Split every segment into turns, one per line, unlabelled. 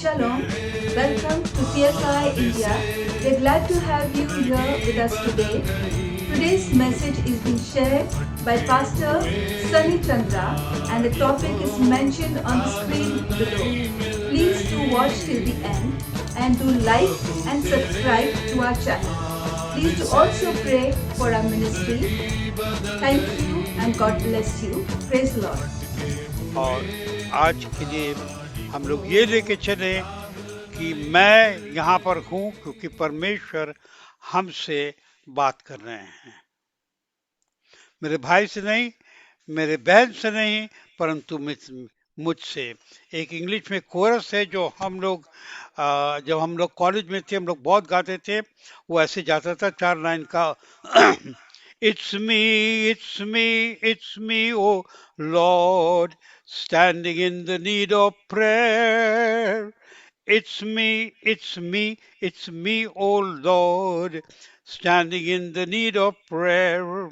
Shalom, welcome to CSI India. We're glad to have you here with us today. Today's message is being shared by Pastor Sunny Chandra and the topic is mentioned on the screen below. Please do watch till the end and do like and subscribe to our channel. Please do also pray for our ministry. Thank you and God bless you. Praise the Lord.
और आज के लिए हम लोग ये लेके चले कि मैं यहाँ पर हूँ क्योंकि परमेश्वर हमसे बात कर रहे हैं, मेरे भाई से नहीं, मेरे बहन से नहीं, परंतु मुझसे। एक इंग्लिश में कोरस है जो हम लोग जब हम लोग कॉलेज में थे हम लोग बहुत गाते थे, वो ऐसे जाता था 4 लाइन का It's me, it's me, it's me, oh Lord, standing in the need of prayer. It's me, it's me, it's me, oh Lord, standing in the need of prayer.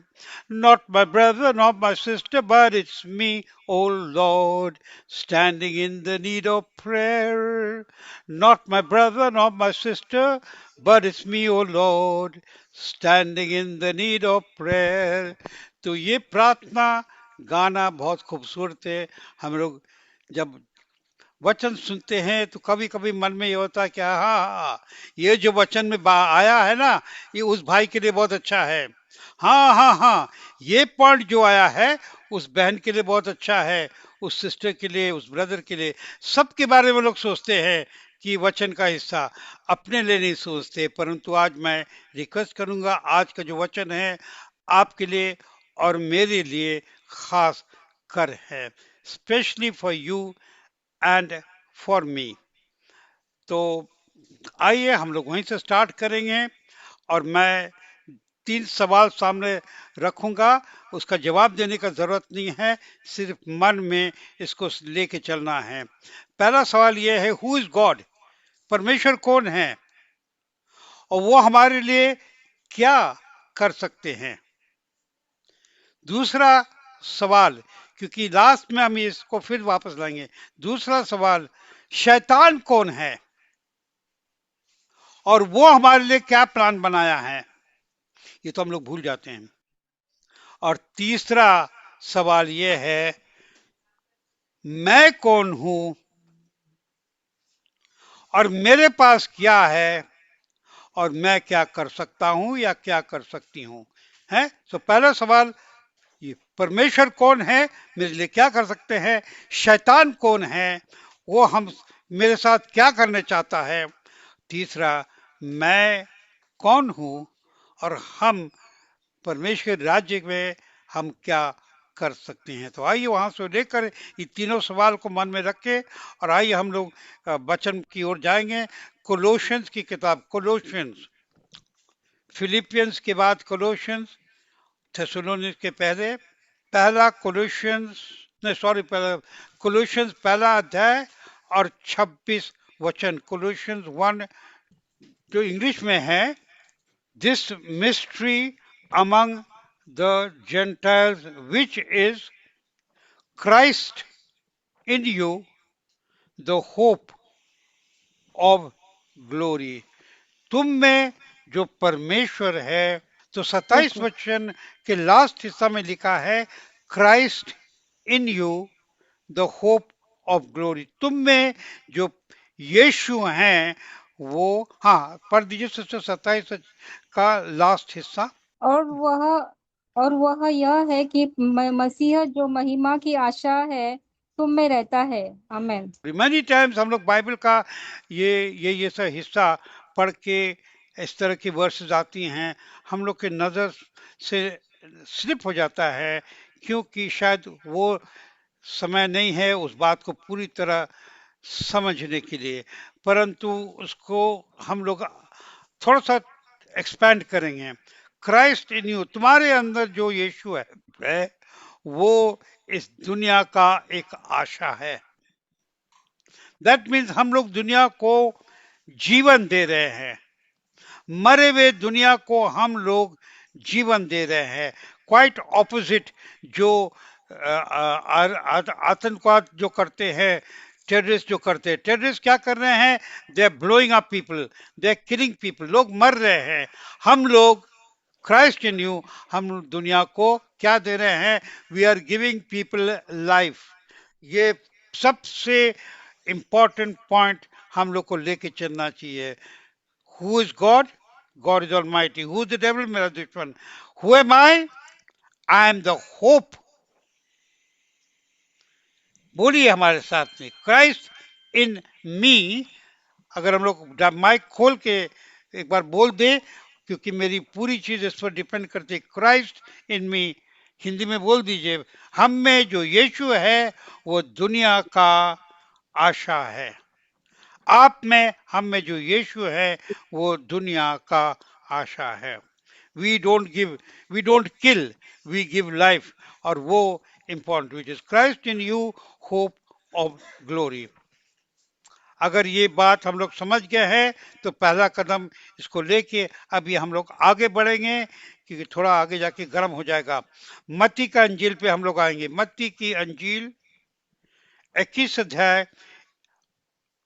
Not my brother, not my sister, but it's me, oh Lord, standing in the need of prayer. Not my brother, not my sister, but it's me, oh Lord, standing in the need of prayer. तो ये प्रार्थना गाना बहुत खूबसूरत है। हम लोग जब वचन सुनते हैं तो कभी कभी मन में ये होता है कि हाँ हाँ, ये जो वचन में आया है ना, ये उस भाई के लिए बहुत अच्छा है। हाँ हाँ हाँ, ये पॉइंट जो आया है उस बहन के लिए बहुत अच्छा है, उस सिस्टर के लिए, उस ब्रदर के लिए, सबके बारे में लोग सोचते हैं कि वचन का हिस्सा अपने लिए नहीं सोचते। परंतु आज मैं रिक्वेस्ट करूंगा, आज का जो वचन है आपके लिए और मेरे लिए खास कर है, specially for you and for me. तो आइए हम लोग वहीं से स्टार्ट करेंगे और मैं 3 सवाल सामने रखूंगा, उसका जवाब देने का जरूरत नहीं है, सिर्फ मन में इसको लेके चलना है। पहला सवाल यह है, हु इज गॉड? परमेश्वर कौन है और वो हमारे लिए क्या कर सकते हैं? दूसरा सवाल, क्योंकि लास्ट में हम इसको फिर वापस लाएंगे, दूसरा सवाल, शैतान कौन है और वो हमारे लिए क्या प्लान बनाया है? ये तो हम लोग भूल जाते हैं। और तीसरा सवाल ये है, मैं कौन हूं और मेरे पास क्या है और मैं क्या कर सकता हूं या क्या कर सकती हूं, है? तो पहला सवाल, ये परमेश्वर कौन है, मेरे लिए क्या कर सकते हैं? शैतान कौन है, वो हम मेरे साथ क्या करने चाहता है? तीसरा, मैं कौन हूं और हम परमेश्वर राज्य में हम क्या कर सकते हैं? तो आइए वहां से लेकर ये तीनों सवाल को मन में रखे और आइए हम लोग वचन की ओर जाएंगे। कोलोशियंस की किताब, कोलोशियंस, फिलिपियंस के बाद कोलोशियंस, थेसलोनिक के पहले, पहला कोलोशियंस, नहीं सॉरी, पहला कोलोशियंस पहला अध्याय और 26 वचन। कोलोशियंस 1 जो इंग्लिश में है, this mystery among the Gentiles, which is Christ in you, the hope of glory. तुम में जो परमेश्वर है, तो 27 वचन के लास्ट हिस्सा में लिखा है, Christ in you the hope of glory. तुम में जो यीशु हैं वो, हाँ पढ़ दीजिए 27 का लास्ट हिस्सा।
और वह यह है कि मसीह जो महिमा की आशा है तुम में रहता है। आमेन।
मेनी टाइम्स हम लोग बाइबल का ये सब हिस्सा पढ़ के इस तरह की वर्सेस आती हैं, हम लोग के नज़र से स्लिप हो जाता है, क्योंकि शायद वो समय नहीं है उस बात को पूरी तरह समझने के लिए। परंतु उसको हम लोग थोड़ा सा एक्सपैंड करेंगे। क्राइस्ट इन यू, तुम्हारे अंदर जो यीशु है वो इस दुनिया का एक आशा है। दैट मीन्स हम लोग दुनिया को जीवन दे रहे हैं, मरे हुए दुनिया को हम लोग जीवन दे रहे हैं। क्वाइट ऑपोजिट जो आतंकवाद जो करते हैं, टेररिस्ट जो करते हैं, टेररिस्ट क्या कर रहे हैं? They are blowing up people, they are killing people, लोग मर रहे हैं। हम लोग क्राइस्ट इन यू, हम दुनिया को क्या दे रहे हैं? We are giving people life. ये सबसे इंपॉर्टेंट पॉइंट हम लोग को लेके चलना चाहिए। Who is God? God is almighty. Who is the devil? मेरा दुश्मन। Who am I? I am the hope. बोलिए हमारे साथ में, क्राइस्ट इन मी। अगर हम लोग माइक खोल के एक बार बोल दे, क्योंकि मेरी पूरी चीज इस पर डिपेंड करती है। क्राइस्ट इन मी, हिंदी में बोल दीजिए, हम में जो यीशु है वो दुनिया का आशा है। आप में, हम में जो यीशु है वो दुनिया का आशा है। We don't give, we don't kill, we give life. और वो important, which is Christ in you, hope of glory. अगर ये बात हम लोग समझ गए हैं तो पहला कदम इसको लेके अभी हम लोग आगे बढ़ेंगे, क्योंकि थोड़ा आगे जाके गर्म हो जाएगा। मत्ती का अंजील पे हम लोग आएंगे। मत्ती की अंजील 21 अध्याय,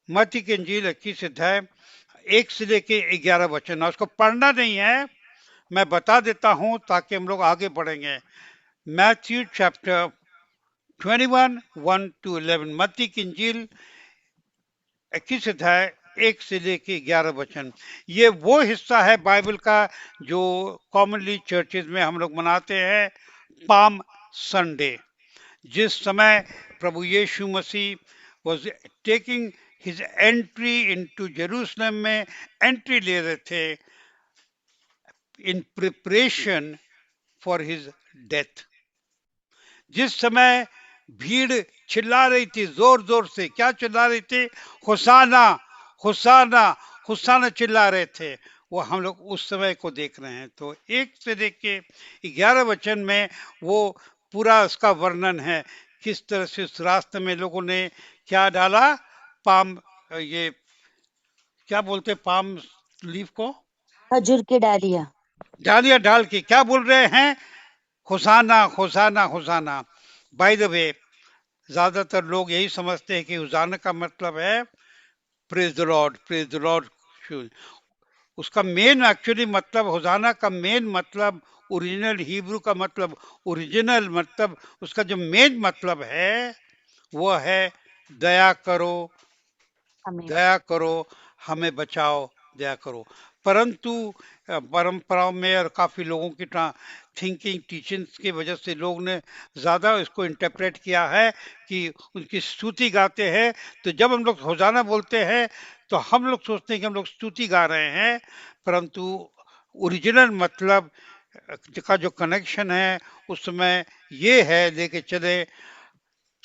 मत्ती की अंजील 21 अध्याय 1 से लेके 11 वचन। उसको पढ़ना नहीं है, मैं बता देता हूं ताकि हम लोग आगे बढ़ेंगे। मैथ्यू चैप्टर 21 1 to 11, मत्ती की इंजील 21 अध्याय 1 से लेके 11 वचन। ये वो हिस्सा है बाइबल का जो कॉमनली चर्चेज में हम लोग मनाते हैं, पाम संडे। जिस समय प्रभु यीशु मसीह was taking his entry into Jerusalem में एंट्री ले रहे थे in preparation for his death। जिस समय भीड़ चिल्ला रही थी जोर जोर से, क्या चिल्ला रही थी? हुसाना, हुसाना, हुसाना चिल्ला रहे थे। वो हम लोग उस समय को देख रहे हैं। तो 1 से लेके 11 वचन में वो पूरा उसका वर्णन है, किस तरह से उस रास्ते में लोगों ने क्या डाला? पाम, ये क्या बोलते, पाम लीफ को,
खजूर की डालियां,
डालियां डाल के क्या बोल रहे हैं? हुसाना, हुसाना, हुसाना। बाय द वे, ज्यादातर लोग यही समझते हैं कि हुसाना का मतलब है praise the Lord, praise the Lord. उसका मेन एक्चुअली मतलब, हुसाना का मेन मतलब, ओरिजिनल हिब्रू का मतलब, ओरिजिनल मतलब, उसका जो मेन मतलब है वो है दया करो,
हमें
दया करो, हमें बचाओ, दया करो। परंतु परंपराओं में और काफी लोगों की थिंकिंग टीचिंग्स की वजह से लोग ने ज्यादा इसको इंटरप्रेट किया है कि उनकी स्तुति गाते हैं। तो जब हम लोग होजाना बोलते हैं तो हम लोग सोचते हैं कि हम लोग स्तुति गा रहे हैं, परंतु ओरिजिनल मतलब का जो कनेक्शन है उसमें ये है, लेके चले,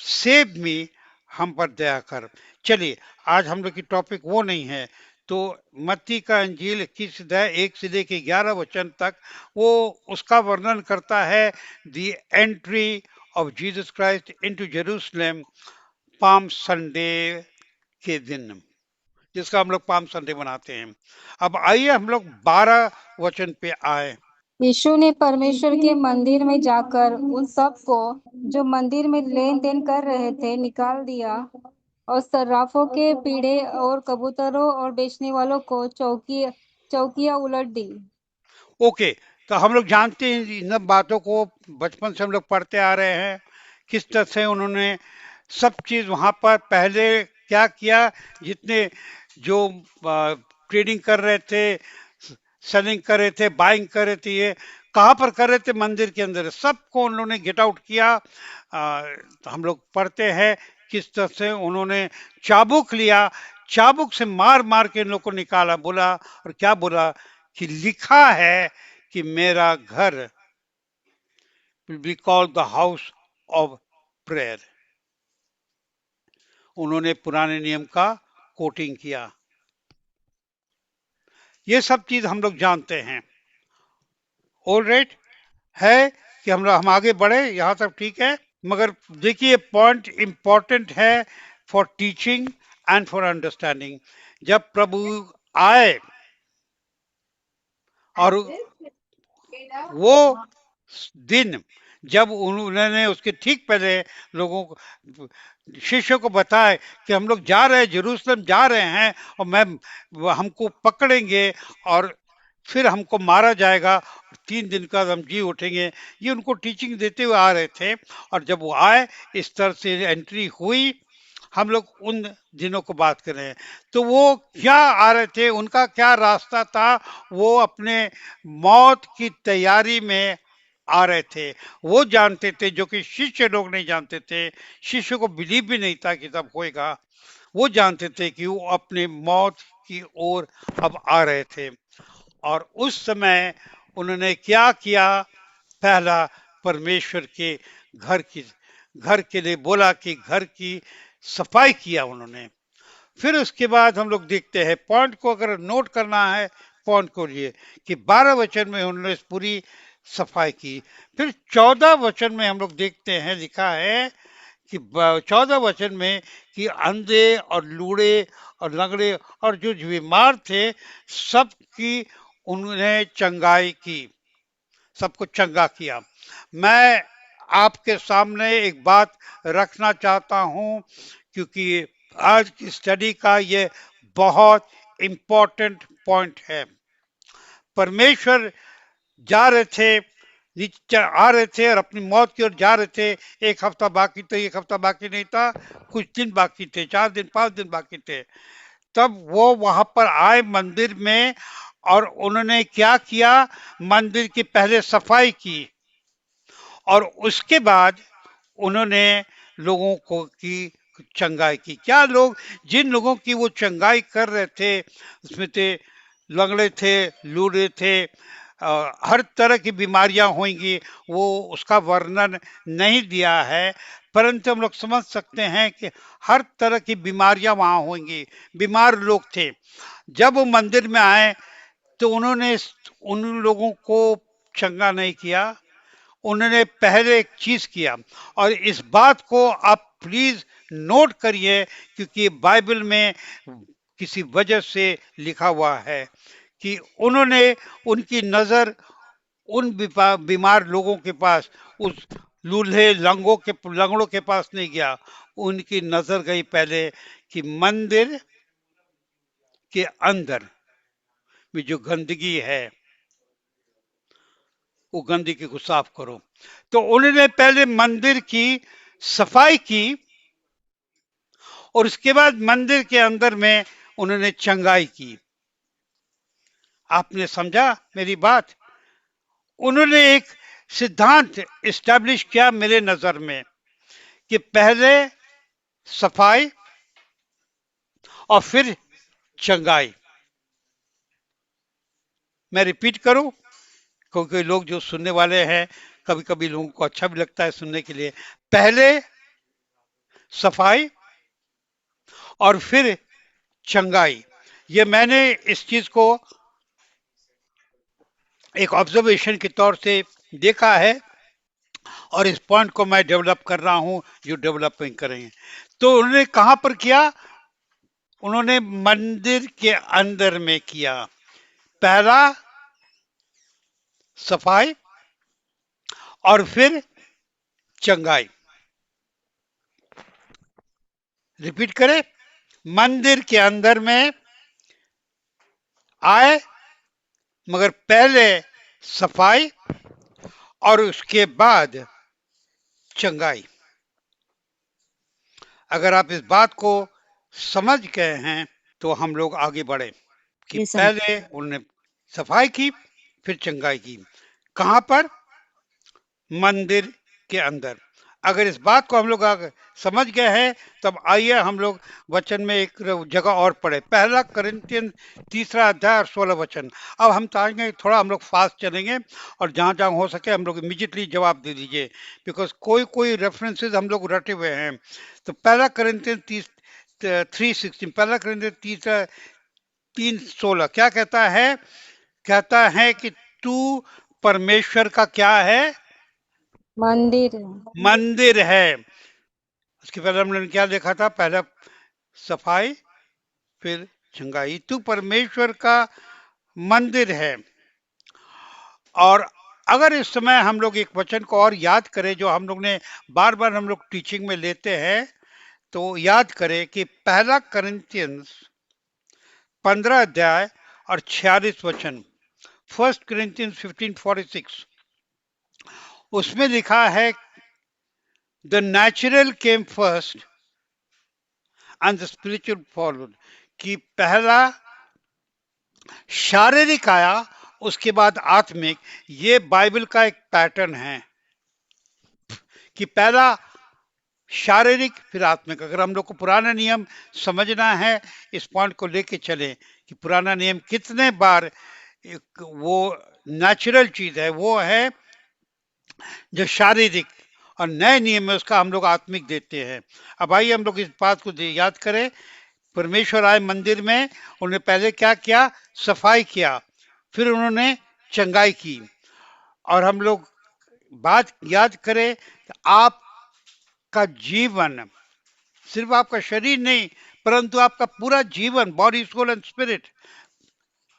सेव मी, हम पर दया कर। चलिए, आज हम लोग की टॉपिक वो नहीं है। तो मत्ती का अंजील 21 अध्याय 1 से लेके 11 वचन तक वो उसका वर्णन करता है, the entry of Jesus Christ into Jerusalem, palm Sunday के दिन, जिसका हम लोग पाम संडे मनाते हैं। अब आइए हम लोग 12 वचन पे आए।
यीशु ने परमेश्वर के मंदिर में जाकर उन सब को जो मंदिर में लेन देन कर रहे थे निकाल दिया, और सर्राफों के पीढ़े और कबूतरों और बेचने वालों को चौकियां उलट दी।
ओके, तो हम लोग जानते हैं इन सब बातों को, बचपन से हम लोग पढ़ते आ रहे हैं किस तरह से उन्होंने सब चीज वहां पर पहले क्या किया। जितने जो ट्रेडिंग कर रहे थे, सेलिंग कर रहे थे, बाइंग कर रहे थे, ये कहाँ पर कर रहे थे? मंदिर के अंदर। सबको उन लोगों ने गेट आउट किया। तो हम लोग पढ़ते हैं किस तरह से उन्होंने चाबुक लिया, चाबुक से मार मार के इन लोग को निकाला। बोला, और क्या बोला कि लिखा है कि मेरा घर will be called the house of prayer. उन्होंने पुराने नियम का कोटिंग किया। ये सब चीज हम लोग जानते हैं। ऑलराइट है कि हम आगे बढ़े, यहां तक ठीक है। मगर देखिए, पॉइंट इंपॉर्टेंट है for teaching and for understanding. जब प्रभु आए और वो दिन जब उन्होंने उसके ठीक पहले लोगों को, शिष्यों को बताया कि हम लोग जा रहे हैं, यरूशलेम जा रहे हैं, और हमको पकड़ेंगे और फिर हमको मारा जाएगा, 3 दिन का हम जी उठेंगे, ये उनको टीचिंग देते हुए आ रहे थे। और जब वो आए, इस तरह से एंट्री हुई, हम लोग उन दिनों को बात कर रहे हैं। तो वो क्या आ रहे थे, उनका क्या रास्ता था, वो अपने मौत की तैयारी में आ रहे थे। वो जानते थे जो कि शिष्य लोग नहीं जानते थे, शिष्य को बिलीव भी नहीं था कि तब होएगा। वो जानते थे कि वो अपने मौत की ओर अब आ रहे थे। और उस समय उन्होंने क्या किया, पहला परमेश्वर के घर के लिए बोला कि घर की सफाई किया उन्होंने। फिर उसके बाद हम लोग देखते हैं पॉइंट को, अगर नोट करना है पॉइंट को लिए, कि 12 वचन में उन्होंने पूरी सफाई की। फिर 14 वचन में हम लोग देखते हैं, लिखा है कि 14 वचन में कि अंधे और लूड़े और लंगड़े और जो बीमार थे, सबकी उन्होंने चंगाई की, सबको चंगा किया। मैं आपके सामने एक बात रखना चाहता हूं, क्योंकि आज की स्टडी का ये बहुत इंपॉर्टेंट पॉइंट है। परमेश्वर जा रहे थे, नीचे आ रहे थे और अपनी मौत की ओर जा रहे थे। एक हफ्ता बाकी था, एक हफ्ता बाकी नहीं था, कुछ दिन बाकी थे, 4 दिन 5 दिन बाकी थे। तब वो वहां पर आए मंदिर में, और उन्होंने क्या किया, मंदिर की पहले सफाई की, और उसके बाद उन्होंने लोगों को की चंगाई की। क्या लोग, जिन लोगों की वो चंगाई कर रहे थे, उसमें थे लंगड़े थे, लूड़े थे, हर तरह की बीमारियां होंगी, वो उसका वर्णन नहीं दिया है, परंतु हम लोग समझ सकते हैं कि हर तरह की बीमारियां वहां होंगी, बीमार लोग थे। जब वो मंदिर में आए तो उन्होंने उन लोगों को चंगा नहीं किया, उन्होंने पहले एक चीज किया, और इस बात को आप प्लीज नोट करिए, क्योंकि बाइबल में किसी वजह से लिखा हुआ है कि उन्होंने, उनकी नजर उन बीमार लोगों के पास, उस लूल्हे लंगड़ों के पास नहीं गया, उनकी नजर गई पहले कि मंदिर के अंदर में जो गंदगी है, वो गंदगी को साफ करो। तो उन्होंने पहले मंदिर की सफाई की, और उसके बाद मंदिर के अंदर में उन्होंने चंगाई की। आपने समझा मेरी बात? उन्होंने एक सिद्धांत इस्टेब्लिश किया मेरे नजर में, कि पहले सफाई और फिर चंगाई। मैं रिपीट करूं, क्योंकि लोग जो सुनने वाले हैं, कभी कभी लोगों को अच्छा भी लगता है सुनने के लिए। पहले सफाई और फिर चंगाई। ये मैंने इस चीज को एक ऑब्जर्वेशन के तौर से देखा है, और इस पॉइंट को मैं डेवलप कर रहा हूं, जो डेवलपिंग करेंगे। तो उन्होंने कहां पर किया, उन्होंने मंदिर के अंदर में किया। पहला सफाई और फिर चंगाई। रिपीट करें, मंदिर के अंदर में आए, मगर पहले सफाई और उसके बाद चंगाई। अगर आप इस बात को समझ गए हैं तो हम लोग आगे बढ़े, कि
ये समझ
पहले उन्होंने सफाई की, फिर चंगाई की। कहां पर? मंदिर के अंदर। अगर इस बात को हम लोग समझ गए हैं, तब आइए हम लोग वचन में एक जगह और पढ़े, पहला कोरिन्थियन 3 अध्याय और 16 वचन। अब हम चाहेंगे थोड़ा हम लोग फास्ट चलेंगे, और जहां जहां हो सके हम लोग इमीडिएटली जवाब दे दीजिए, बिकॉज कोई कोई रेफरेंसेस हम लोग रटे हुए हैं। तो पहला कोरिन्थियन 3:16, पहला कोरिन्थियन 3:16 क्या कहता है? कहता है कि तू परमेश्वर का क्या है?
मंदिर।
मंदिर है। उसके पहले हमने क्या देखा था? पहला सफाई, फिर चंगाई। तू परमेश्वर का मंदिर है। और अगर इस समय हम लोग एक वचन को और याद करें जो हम लोग ने बार बार हम लोग टीचिंग में लेते हैं, तो याद करें कि पहला करिंथियंस 15 अध्याय और 46 वचन, फर्स्ट करिंथियंस 15:46, उसमें लिखा है the natural came first and the spiritual followed, कि पहला शारीरिक आया, उसके बाद आत्मिक। ये बाइबल का एक पैटर्न है कि पहला शारीरिक फिर आत्मिक। अगर हम लोग को पुराना नियम समझना है, इस पॉइंट को लेके चले कि पुराना नियम कितने बार वो नेचुरल चीज है, वो है जो शारीरिक, और नए नियम में उसका हम लोग आत्मिक देते हैं। अब आइए हम लोग इस बात को याद करें। परमेश्वर आए मंदिर में, उन्होंने पहले क्या किया? सफाई किया, फिर उन्होंने चंगाई की। और हम लोग बात याद करें कि आपका जीवन, सिर्फ आपका शरीर नहीं, परंतु आपका पूरा जीवन, बॉडी सोल एंड स्पिरिट,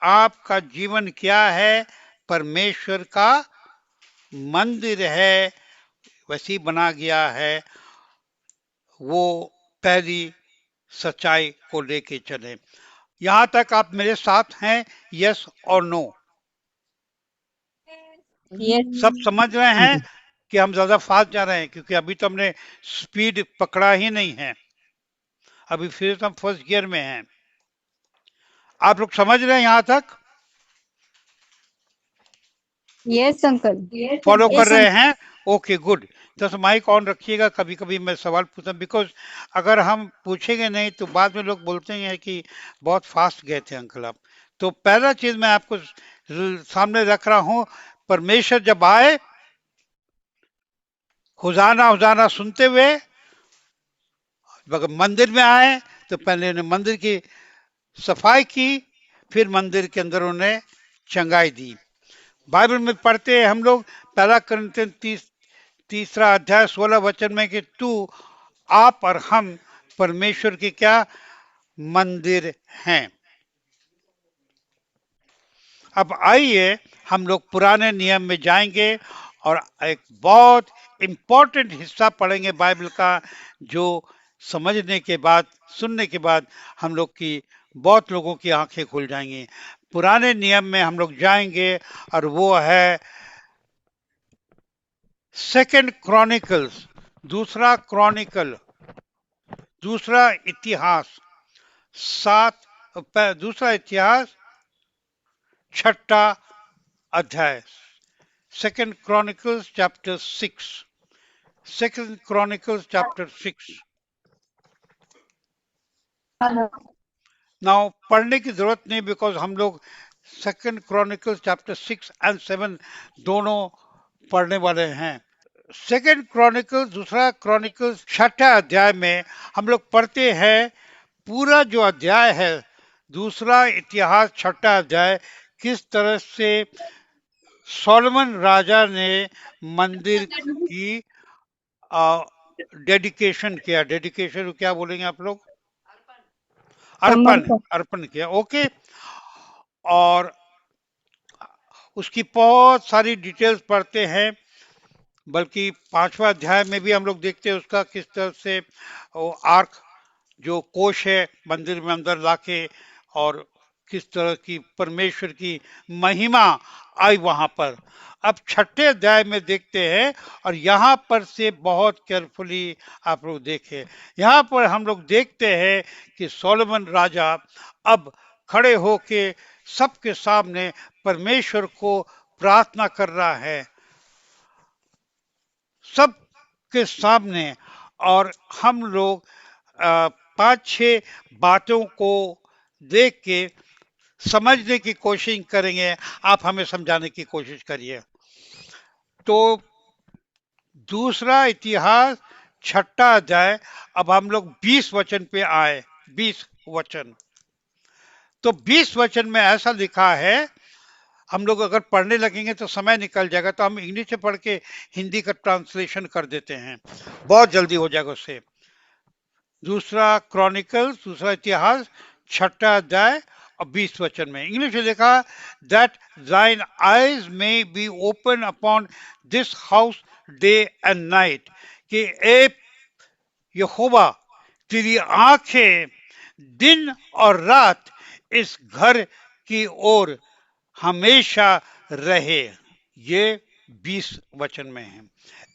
आपका जीवन क्या है? परमेश्वर का मंदिर है, वैसी बना गया है। वो पहली सच्चाई को लेके चले। यहां तक आप मेरे साथ हैं? यस और नो?
यस।
सब समझ रहे
हाँ
हैं
जी।
कि हम ज्यादा फास्ट जा रहे हैं? क्योंकि अभी तो हमने स्पीड पकड़ा ही नहीं है, अभी फिर तो हम फर्स्ट गियर में हैं। आप लोग समझ रहे हैं यहां तक?
Yes uncle.
फॉलो कर
यस
रहे
अंकल।
हैं? Okay, good. तो माइक ऑन रखिएगा। कभी कभी मैं सवाल पूछता हूं, बिकॉज अगर हम पूछेंगे नहीं तो बाद में लोग बोलते हैं कि बहुत फास्ट गए थे अंकल आप। तो पहला चीज मैं आपको सामने रख रहा हूं, परमेश्वर जब आए, हुजाना हुजाना सुनते हुए मंदिर में आए, तो पहले उन्हें मंदिर की सफाई की, फिर मंदिर के अंदर उन्हें चंगाई दी। बाइबल में पढ़ते हैं हम लोग, पहला कोरिन्थियन तीसरा अध्याय 16 वचन में कि तू, आप और हम परमेश्वर की क्या? मंदिर हैं। अब आइए हम लोग पुराने नियम में जाएंगे और एक बहुत इंपॉर्टेंट हिस्सा पढ़ेंगे बाइबल का, जो समझने के बाद, सुनने के बाद हम लोग की, बहुत लोगों की आंखें खुल जाएंगी। पुराने नियम में हम लोग जाएंगे और वो है सेकंड क्रॉनिकल्स, दूसरा क्रॉनिकल, दूसरा इतिहास, दूसरा इतिहास, छठा अध्याय, second chronicles chapter 6, second chronicles chapter 6। Now पढ़ने की जरूरत नहीं, बिकॉज हम लोग सेकंड क्रॉनिकल्स चैप्टर 6 एंड 7 दोनों पढ़ने वाले हैं। सेकंड क्रॉनिकल्स, दूसरा क्रॉनिकल्स छठा अध्याय में हम लोग पढ़ते हैं, पूरा जो अध्याय है, दूसरा इतिहास छठा अध्याय, किस तरह से सोलोमन राजा ने मंदिर की डेडिकेशन किया। डेडिकेशन क्या बोलेंगे आप लोग? अर्पण,
समर्पण।
अर्पण किया। ओके। और उसकी बहुत सारी डिटेल्स पढ़ते हैं, बल्कि पांचवा अध्याय में भी हम लोग देखते हैं उसका किस तरह से वो आर्क, जो कोश है, मंदिर में अंदर लाके, और किस तरह की परमेश्वर की महिमा आई वहां पर। अब छठे अध्याय में देखते हैं, और यहाँ पर से बहुत केयरफुली आप लोग देखें। यहाँ पर हम लोग देखते हैं कि सोलोमन राजा अब खड़े होके सबके सामने परमेश्वर को प्रार्थना कर रहा है, सबके सामने। और हम लोग पांच छह बातों को देख के समझने की कोशिश करेंगे। आप हमें समझाने की कोशिश करिए। तो दूसरा इतिहास छठा अध्याय, अब हम लोग 20 वचन पे आए। 20 वचन, तो 20 वचन में ऐसा लिखा है, हम लोग अगर पढ़ने लगेंगे तो समय निकल जाएगा, तो हम इंग्लिश से पढ़ के हिंदी का ट्रांसलेशन कर देते हैं, बहुत जल्दी हो जाएगा उससे। दूसरा क्रॉनिकल्स, दूसरा इतिहास छठा अध्याय और 20 वचन में। इंग्लिश में लिखा that thine eyes may be open upon this house day and night, कि ए यहोवा तेरी आंखें दिन और रात इस घर की ओर हमेशा रहे। ये 20 वचन में है।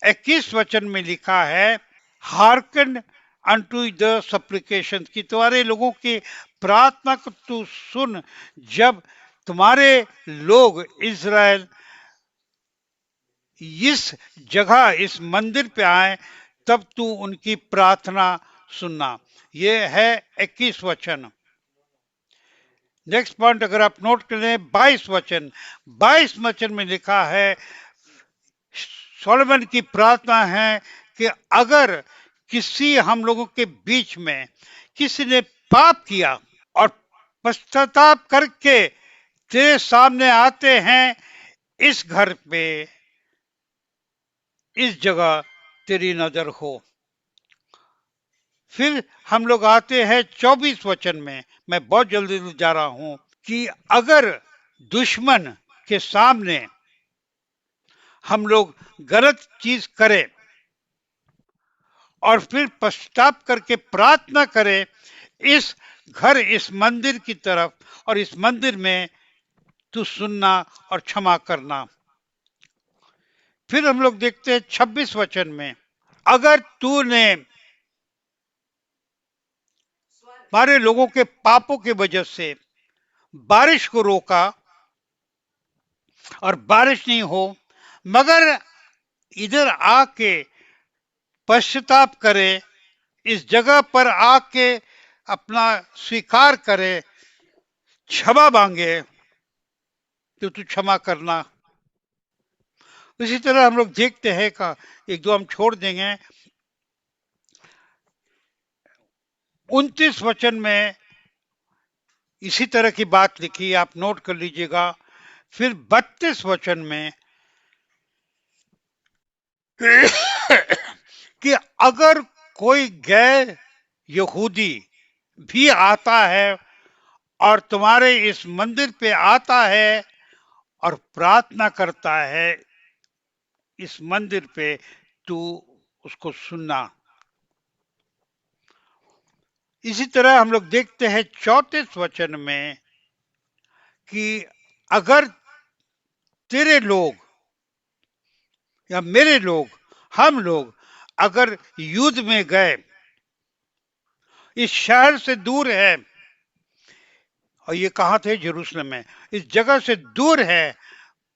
21 वचन में लिखा है हार्कन अनटू द सप्लिकेशन, कि तुम्हारे लोगों की प्रार्थना को तू सुन, जब तुम्हारे लोग इज़राइल इस जगह इस मंदिर पे आए तब तू उनकी प्रार्थना सुनना। ये है 21 वचन। नेक्स्ट पॉइंट अगर आप नोट कर लें 22 वचन। 22 वचन में लिखा है सोलोमन की प्रार्थना है कि अगर किसी हम लोगों के बीच में किसी ने पाप किया और पश्चाताप करके तेरे सामने आते हैं इस घर पे, इस जगह तेरी नजर हो। फिर हम लोग आते हैं 24 वचन में, मैं बहुत जल्दी जा रहा हूं, कि अगर दुश्मन के सामने हम लोग गलत चीज करें और फिर पश्चाताप करके प्रार्थना करें इस घर इस मंदिर की तरफ और इस मंदिर में, तू सुनना और क्षमा करना। फिर हम लोग देखते हैं 26 वचन में, अगर तूने हमारे लोगों के पापों की वजह से बारिश को रोका और बारिश नहीं हो, मगर इधर आके पश्चाताप करे, इस जगह पर आके अपना स्वीकार करे, क्षमा मांगे, तो तू क्षमा करना। इसी तरह हम लोग देखते हैं का एक दो हम छोड़ देंगे। 29 वचन में इसी तरह की बात लिखी, आप नोट कर लीजिएगा। फिर 32 वचन में कि अगर कोई गैर यहूदी भी आता है और तुम्हारे इस मंदिर पे आता है और प्रार्थना करता है इस मंदिर पे, तू उसको सुनना। इसी तरह हम लोग देखते हैं 34 वचन में कि अगर तेरे लोग या मेरे लोग, हम लोग अगर युद्ध में गए, इस शहर से दूर है, और ये कहाँ थे? यरूशलेम में, इस जगह से दूर है,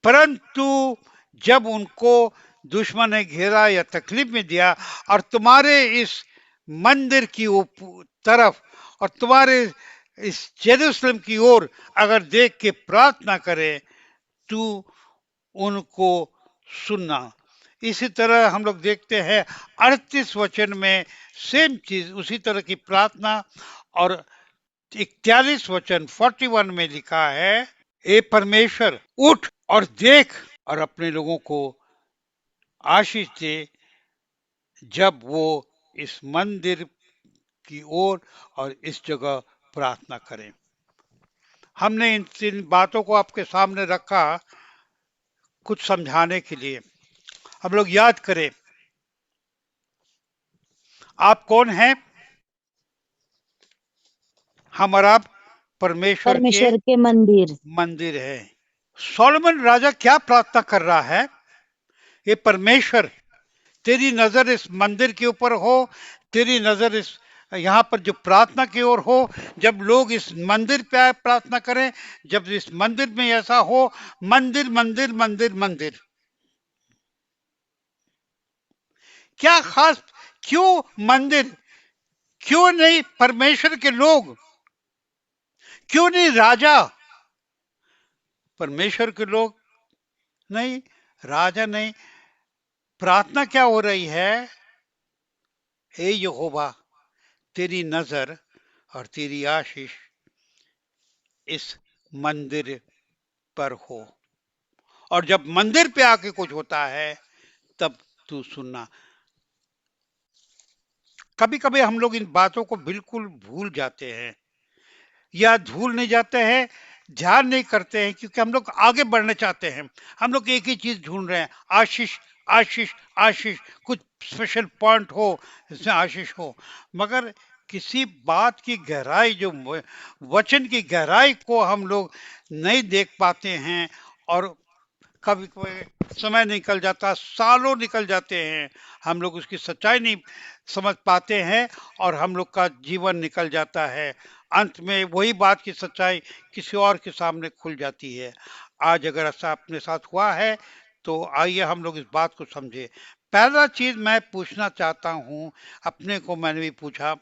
परंतु जब उनको दुश्मन ने घेरा या तकलीफ में दिया और तुम्हारे इस मंदिर की तरफ और तुम्हारे इस यरूशलेम की ओर अगर देख के प्रार्थना करे, तू उनको सुनना। इसी तरह हम लोग देखते हैं 38 वचन में सेम चीज, उसी तरह की प्रार्थना। और 41 वचन 41 में लिखा है, ए परमेश्वर उठ और देख और अपने लोगों को आशीष दे, जब वो इस मंदिर की ओर और इस जगह प्रार्थना करें। हमने इन तीन बातों को आपके सामने रखा कुछ समझाने के लिए। हम लोग याद करें, आप कौन हैं? हमारा परमेश्वर
के
मंदिर है। सोलोमन राजा क्या प्रार्थना कर रहा है? ये परमेश्वर तेरी नजर इस मंदिर के ऊपर हो, तेरी नजर इस यहाँ पर जो प्रार्थना की ओर हो, जब लोग इस मंदिर पे आए प्रार्थना करें, जब इस मंदिर में ऐसा हो, मंदिर मंदिर मंदिर मंदिर, क्या खास, क्यों मंदिर? क्यों नहीं परमेश्वर के लोग? क्यों नहीं राजा? परमेश्वर के लोग नहीं, राजा नहीं। प्रार्थना क्या हो रही है? हे यहोवा तेरी नजर और तेरी आशीष इस मंदिर पर हो, और जब मंदिर पे आके कुछ होता है तब तू सुनना। कभी कभी हम लोग इन बातों को बिल्कुल भूल जाते हैं, या भूल नहीं जाते हैं, ध्यान नहीं करते हैं, क्योंकि हम लोग आगे बढ़ना चाहते हैं। हम लोग एक ही चीज ढूंढ रहे हैं, आशीष, आशीष, आशीष, कुछ स्पेशल पॉइंट हो जिसमें आशीष हो। मगर किसी बात की गहराई, जो वचन की गहराई को हम लोग नहीं देख पाते हैं। और कभी कभी समय निकल जाता, सालों निकल जाते हैं, हम लोग उसकी सच्चाई नहीं समझ पाते हैं, और हम लोग का जीवन निकल जाता है। अंत में वही बात की सच्चाई किसी और के सामने खुल जाती है। आज अगर ऐसा अपने साथ हुआ है तो आइए हम लोग इस बात को समझे। पहला चीज मैं पूछना चाहता हूं, अपने को मैंने भी पूछा,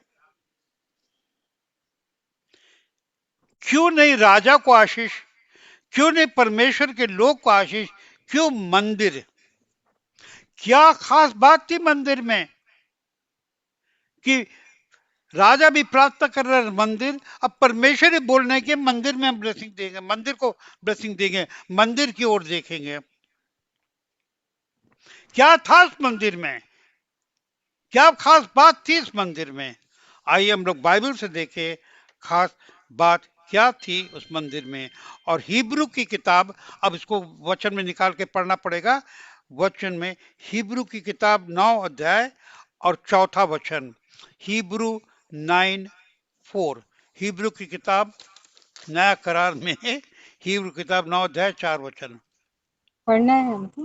क्यों नहीं राजा को आशीष, क्यों नहीं परमेश्वर के लोग को आशीष, क्यों मंदिर? क्या खास बात थी मंदिर में कि राजा भी प्रार्थना कर रहा है मंदिर, अब परमेश्वर ही बोल रहे हैं कि मंदिर में हम ब्लेसिंग देंगे, मंदिर को ब्लेसिंग देंगे, मंदिर की ओर देखेंगे। क्या था उस मंदिर में, क्या खास बात थी इस मंदिर में? आइए हम लोग बाइबल से देखें खास बात क्या थी उस मंदिर में। और हिब्रू की किताब, अब इसको वचन में निकाल के पढ़ना पड़ेगा। वचन में हिब्रू की किताब 9 अध्याय और 4 वचन, हिब्रू 9:4, हिब्रू की किताब नया करार में हिब्रू किताब 9 अध्याय 4 वचन
पढ़ना है हमको।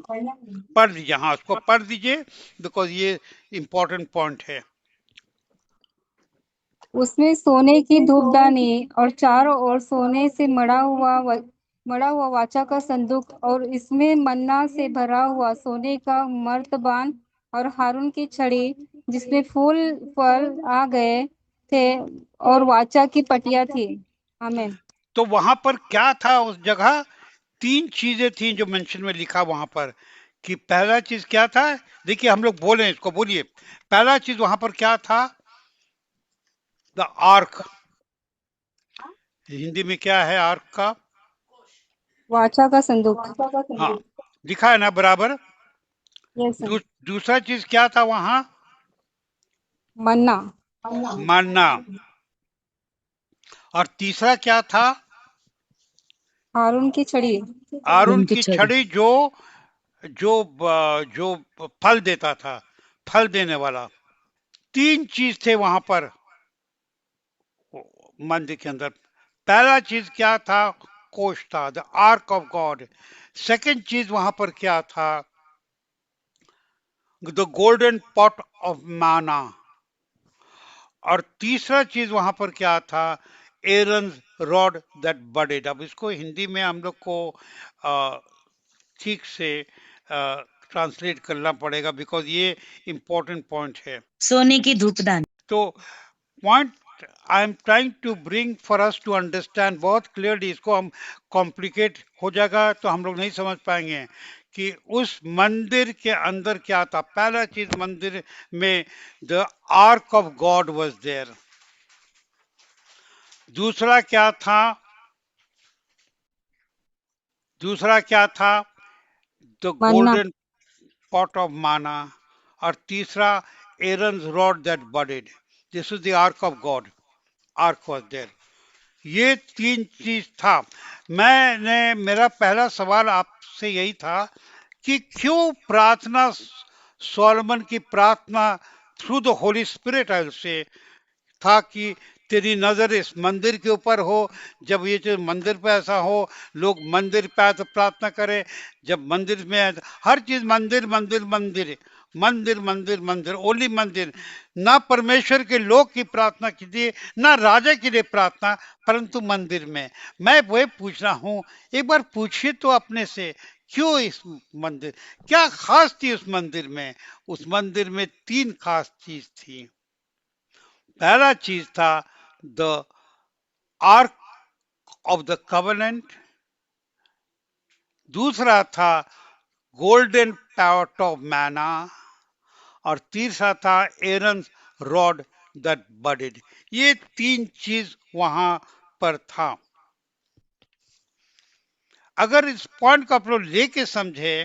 पढ़ दीजिए। हाँ, उसको पढ़ दीजिए, बिकॉज ये इंपॉर्टेंट पॉइंट है।
उसमें सोने की धूपदानी और चारों ओर सोने से मढ़ा हुआ वाचा का संदूक, और इसमें मन्ना से भरा हुआ सोने का मर्तबान, और हारून की छड़ी जिसमें फूल फल आ गए थे, और वाचा की पटिया थी। आमीन।
तो वहां पर क्या था उस जगह? 3 चीजें थी जो मेंशन में लिखा वहां पर, कि पहला चीज क्या था? देखिए हम लोग बोले इसको, बोलिए। पहला चीज वहां पर क्या था? The arc. हिंदी में क्या है आर्क का?
वाचा का संदूक।
हाँ, लिखा है ना बराबर।
Yes sir.
दूसरा चीज क्या था वहां?
मन्ना।
मन्ना। और तीसरा क्या था?
हारून की छड़ी।
आरून
उनकी
की
छड़ी।
छड़ी, जो जो जो फल देता था, फल देने वाला। 3 चीज थे वहां पर मंदिर के अंदर। पहला चीज क्या था? कोष था, the ark of God. Second चीज वहां पर क्या था? The golden pot of manna. और तीसरा चीज वहां पर क्या था? एरन रॉड दैट बडेड। अब इसको हिंदी में हम लोग को ठीक से ट्रांसलेट करना पड़ेगा, बिकॉज ये इंपॉर्टेंट पॉइंट है।
सोने की धूपदानी।
तो point I am trying to bring for us to understand बहुत क्लियरली। इसको हम कॉम्प्लिकेट हो जाएगा तो हम लोग नहीं समझ पाएंगे कि उस मंदिर के अंदर क्या था। पहला चीज, मंदिर में the ark of God was there. दूसरा क्या था? दूसरा क्या था? The
manna.
Golden pot of manna. और तीसरा, Aaron rod that budded. This is the ark of God, ark was there. ये 3 चीज था। मेरा पहला सवाल आपसे यही था कि क्यों प्रार्थना, सोलोमन की प्रार्थना थ्रू द होली स्पिरिट से था कि तेरी नजर इस मंदिर के ऊपर हो। जब ये चीज मंदिर पे ऐसा हो, लोग मंदिर पे आए तो प्रार्थना करें। जब मंदिर में हर चीज मंदिर मंदिर मंदिर मंदिर मंदिर मंदिर, ओनली मंदिर। ना परमेश्वर के लोग की प्रार्थना कीजिए, ना राजा के लिए प्रार्थना, परंतु मंदिर में। मैं वही पूछ रहा हूँ, एक बार पूछिए तो अपने से, क्यों इस मंदिर, क्या खास थी उस मंदिर में? उस मंदिर में 3 खास चीज थी। पहला चीज था the ark of the covenant. दूसरा था गोल्डन पॉट ऑफ मैना। और तीसरा था एरन रॉड दैट बडेड। ये 3 चीज वहां पर था। अगर इस पॉइंट को आप लोग लेके समझे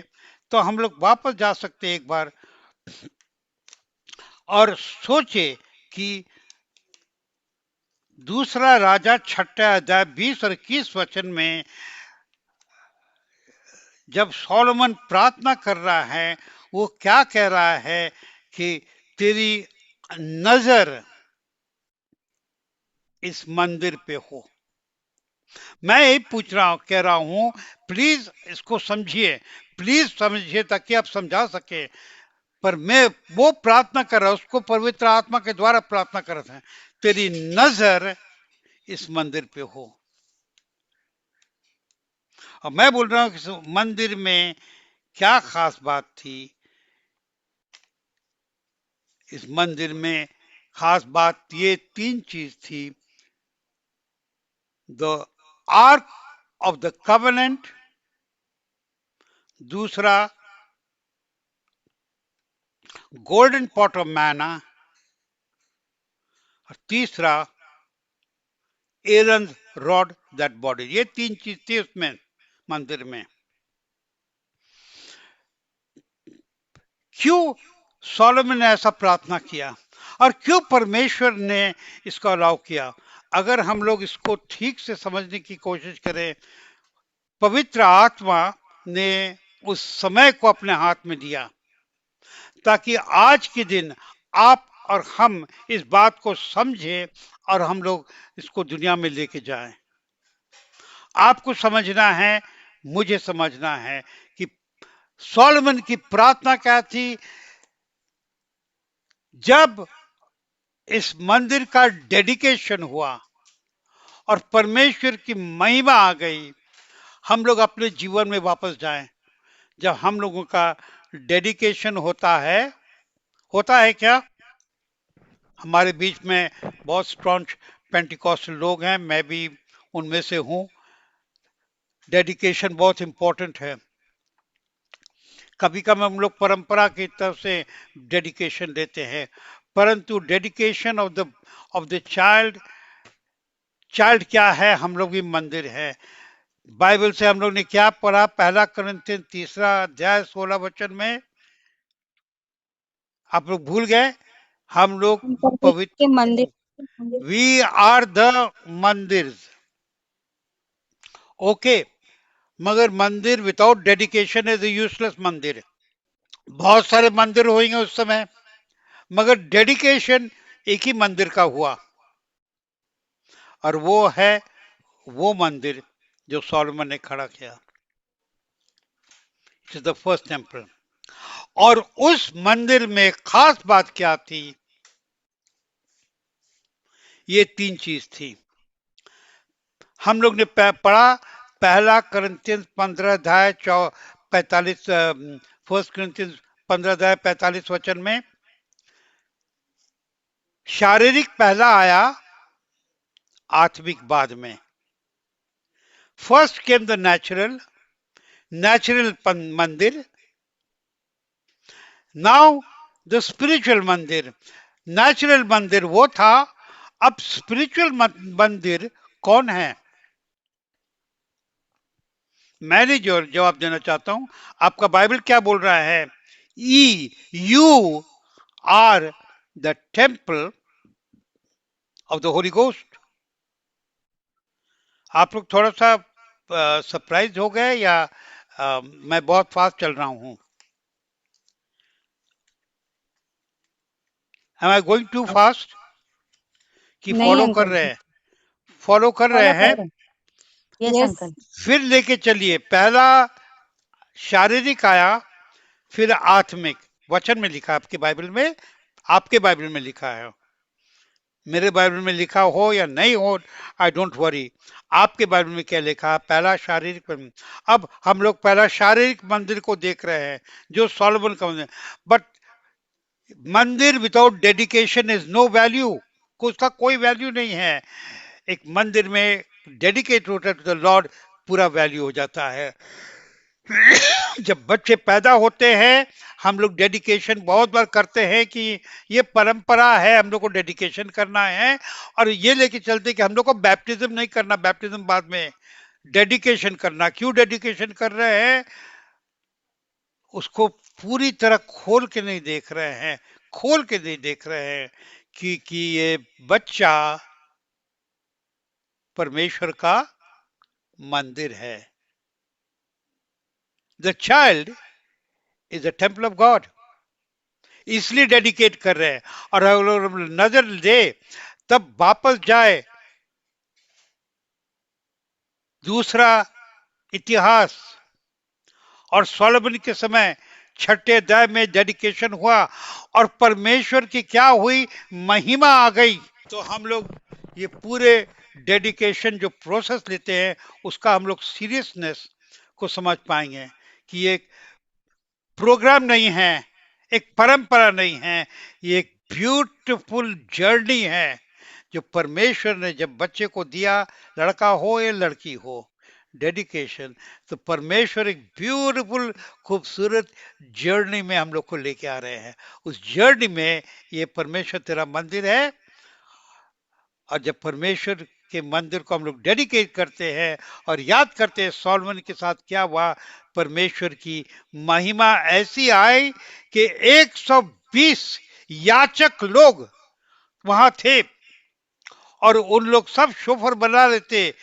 तो हम लोग वापस जा सकते एक बार और सोचे कि दूसरा राजा 6 अध्याय 20 और 21 वचन में जब सोलोमन प्रार्थना कर रहा है, वो क्या कह रहा है कि तेरी नजर इस मंदिर पे हो। मैं यही पूछ रहा हूं, कह रहा हूं, प्लीज इसको समझिए, प्लीज समझिए ताकि आप समझा सके। पर मैं वो प्रार्थना कर रहा, उसको पवित्र आत्मा के द्वारा प्रार्थना कर रहा था, तेरी नजर इस मंदिर पे हो। और मैं बोल रहा हूं कि इस मंदिर में क्या खास बात थी। इस मंदिर में खास बात ये 3 चीज थी। The ark of the covenant, दूसरा गोल्डन पॉट ऑफ मैना, और तीसरा एरन रॉड दैट बॉडी। ये 3 चीज थी उसमें मंदिर में। क्यों सोलोमन ने ऐसा प्रार्थना किया और क्यों परमेश्वर ने इसको अलाउ किया? अगर हम लोग इसको ठीक से समझने की कोशिश करें, पवित्र आत्मा ने उस समय को अपने हाथ में दिया ताकि आज के दिन आप और हम इस बात को समझें और हम लोग इसको दुनिया में लेके जाएं। आपको समझना है, मुझे समझना है कि सोलोमन की प्रार्थना क्या थी। जब इस मंदिर का डेडिकेशन हुआ और परमेश्वर की महिमा आ गई, हम लोग अपने जीवन में वापस जाएं। जब हम लोगों का डेडिकेशन होता है क्या? हमारे बीच में बहुत स्ट्रॉन्ग पेंटिकॉस्टल लोग हैं, मैं भी उनमें से हूं। डेडिकेशन बहुत इंपॉर्टेंट है। कभी कभी हम लोग परंपरा की तरफ से डेडिकेशन देते हैं, परंतु dedication of the child, child क्या है? हम लोग भी मंदिर है। बाइबल से हम लोग ने क्या पढ़ा? 1 कोरिन्थियन 3 अध्याय 16 वचन में, आप लोग भूल गए? हम लोग
परमेश्वर के
पवित्र,
मंदिर।
वी आर द मंदिर। ओके, मगर मंदिर विदाउट डेडिकेशन इज यूजलेस मंदिर। बहुत सारे मंदिर होंगे उस समय, मगर डेडिकेशन एक ही मंदिर का हुआ, और वो है वो मंदिर जो सोलोमन ने खड़ा किया। It is the first temple. और उस मंदिर में खास बात क्या थी? ये 3 चीज थी। हम लोग ने पढ़ा 1 कोरिन्थियन 15 अध्याय 45, 1 कोरिन्थियन 15 अध्याय 45 वचन में, शारीरिक पहला आया, आत्मिक बाद में। फर्स्ट केम द नेचुरल मंदिर, नाउ द स्पिरिचुअल मंदिर। नेचुरल मंदिर वो था, अब स्पिरिचुअल मंदिर कौन है? मैंने जो जवाब देना चाहता हूं, आपका बाइबल क्या बोल रहा है? You are the temple of the holy ghost. आप लोग थोड़ा सा सरप्राइज हो गए या मैं बहुत फास्ट चल रहा हूं? Am I going too fast कि
नहीं
फॉलो कर
अंकल
रहे
जी,
हैं? फॉलो कर रहे
फॉलो
हैं?
कर रहे हैं।
Yes
yes.
अंकल।
फिर लेके चलिए। पहला शारीरिक आया, फिर आत्मिक। वचन में लिखा आपके बाइबल में, आपके बाइबल में लिखा है। मेरे बाइबल में लिखा हो या नहीं हो, आई डोंट वरी। आपके बाइबल में क्या लिखा? पहला शारीरिक अब हम लोग पहला शारीरिक मंदिर को देख रहे हैं जो सोलोमन का मंदिर। बट मंदिर without dedication is no value, उसका कोई वैल्यू नहीं है। एक मंदिर में डेडिकेट होता है टू द लॉर्ड, पूरा वैल्यू हो जाता है। जब बच्चे पैदा होते हैं, हम लोग डेडिकेशन बहुत बार करते हैं कि ये परंपरा है, हम लोग को डेडिकेशन करना है, और ये लेके चलते कि हम लोग को बैप्टिज्म नहीं करना, बैप्टिज्म बाद में, डेडिकेशन करना। क्यों डेडिकेशन कर रहे हैं? उसको पूरी तरह खोल के नहीं देख रहे हैं, खोल के नहीं देख रहे हैं कि ये बच्चा परमेश्वर का मंदिर है। The child is the temple of God, इसलिए डेडिकेट कर रहे हैं। और अगर हम नजर दे तब वापस जाए दूसरा इतिहास, और सोलोमन के समय छठे अध्याय में डेडिकेशन हुआ और परमेश्वर की क्या हुई, महिमा आ गई। तो हम लोग ये पूरे डेडिकेशन जो प्रोसेस लेते हैं उसका हम लोग सीरियसनेस को समझ पाएंगे कि ये एक प्रोग्राम नहीं है, एक परंपरा नहीं है, ये एक ब्यूटीफुल जर्नी है जो परमेश्वर ने जब बच्चे को दिया, लड़का हो या लड़की हो, डेडिकेशन। तो परमेश्वर एक ब्यूटीफुल खूबसूरत जर्नी में हम लोग को लेके आ रहे हैं। उस जर्नी में ये परमेश्वर तेरा मंदिर है, और जब परमेश्वर के मंदिर को हम लोग डेडिकेट करते हैं और याद करते हैं सोलोमन के साथ क्या हुआ, परमेश्वर की महिमा ऐसी आई कि 120 याचक लोग वहां थे और उन लोग सब शोफर बना लेते,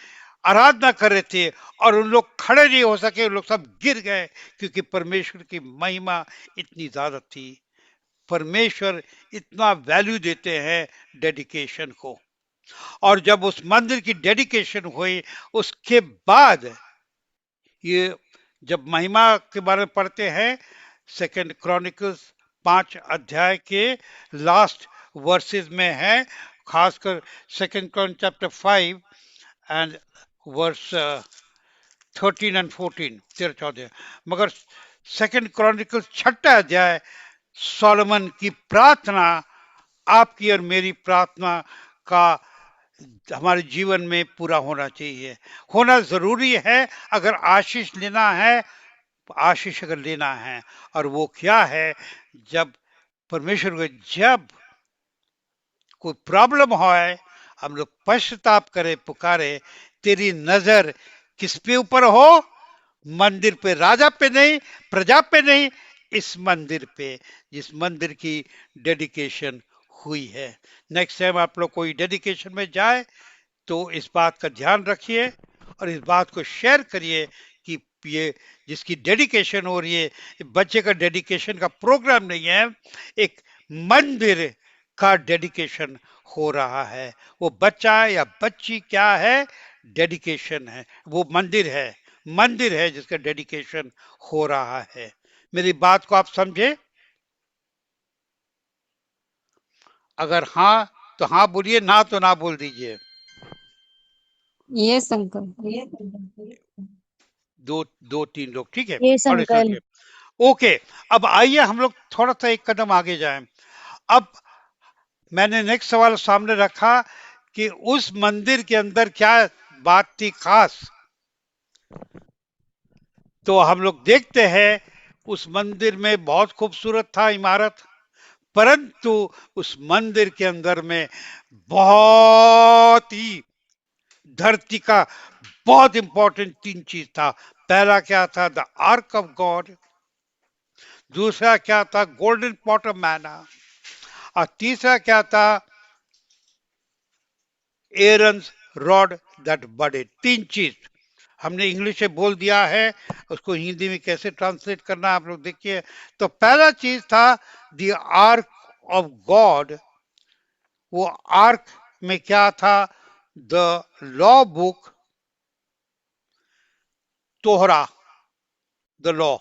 आराधना कर रहे थे, और उन लोग खड़े नहीं हो सके, उन लोग सब गिर गए क्योंकि परमेश्वर की महिमा इतनी ज्यादा थी। परमेश्वर इतना वैल्यू देते हैं डेडिकेशन को। और जब उस मंदिर की डेडिकेशन हुई उसके बाद ये जब महिमा के बारे में पढ़ते हैं, सेकंड क्रॉनिकल्स 5 अध्याय के लास्ट वर्सेस में है, खासकर second chronicle chapter 5 and verse 13 and 14, 13-14। मगर सेकंड क्रॉनिकल छठा अध्याय सोलोमन की प्रार्थना, आपकी और मेरी प्रार्थना का हमारे जीवन में पूरा होना चाहिए, होना जरूरी है अगर आशीष लेना है, आशीष अगर लेना है। और वो क्या है, जब परमेश्वर को जब कोई प्रॉब्लम हो, हम लोग पश्चाताप करें, पुकारे, तेरी नजर किस पे ऊपर हो, मंदिर पे, राजा पे नहीं, प्रजा पे नहीं, इस मंदिर पे जिस मंदिर की डेडिकेशन हुई है। नेक्स्ट टाइम आप लोग कोई डेडिकेशन में जाए तो इस बात का ध्यान रखिए और इस बात को शेयर करिए कि ये जिसकी डेडिकेशन हो रही है, बच्चे का डेडिकेशन का प्रोग्राम नहीं है, एक मंदिर का डेडिकेशन हो रहा है। वो बच्चा है या बच्ची क्या है, डेडिकेशन है, वो मंदिर है जिसका डेडिकेशन हो रहा है। मेरी बात को आप समझे? अगर हाँ तो हाँ बोलिए, ना तो ना बोल दीजिए।
Yes uncle.
दो दो तीन लोग, ठीक है,
यस
और
अंकल।
ओके। अब आइए हम लोग थोड़ा सा एक कदम आगे जाएं। अब मैंने नेक्स्ट सवाल सामने रखा कि उस मंदिर के अंदर क्या बात थी खास। तो हम लोग देखते हैं उस मंदिर में बहुत खूबसूरत था इमारत, परंतु उस मंदिर के अंदर में बहुत ही धरती का बहुत इंपॉर्टेंट 3 चीज था। पहला क्या था, द आर्क ऑफ गॉड। दूसरा क्या था, गोल्डन पॉट ऑफ मैना। और तीसरा क्या था, एरन्स रॉड दैट बडेड। 3 चीज हमने इंग्लिश में बोल दिया है, उसको हिंदी में कैसे ट्रांसलेट करना आप लोग देखिए। तो पहला चीज था द आर्क ऑफ गॉड। वो आर्क में क्या था, द लॉ बुक, तोहरा, द लॉ।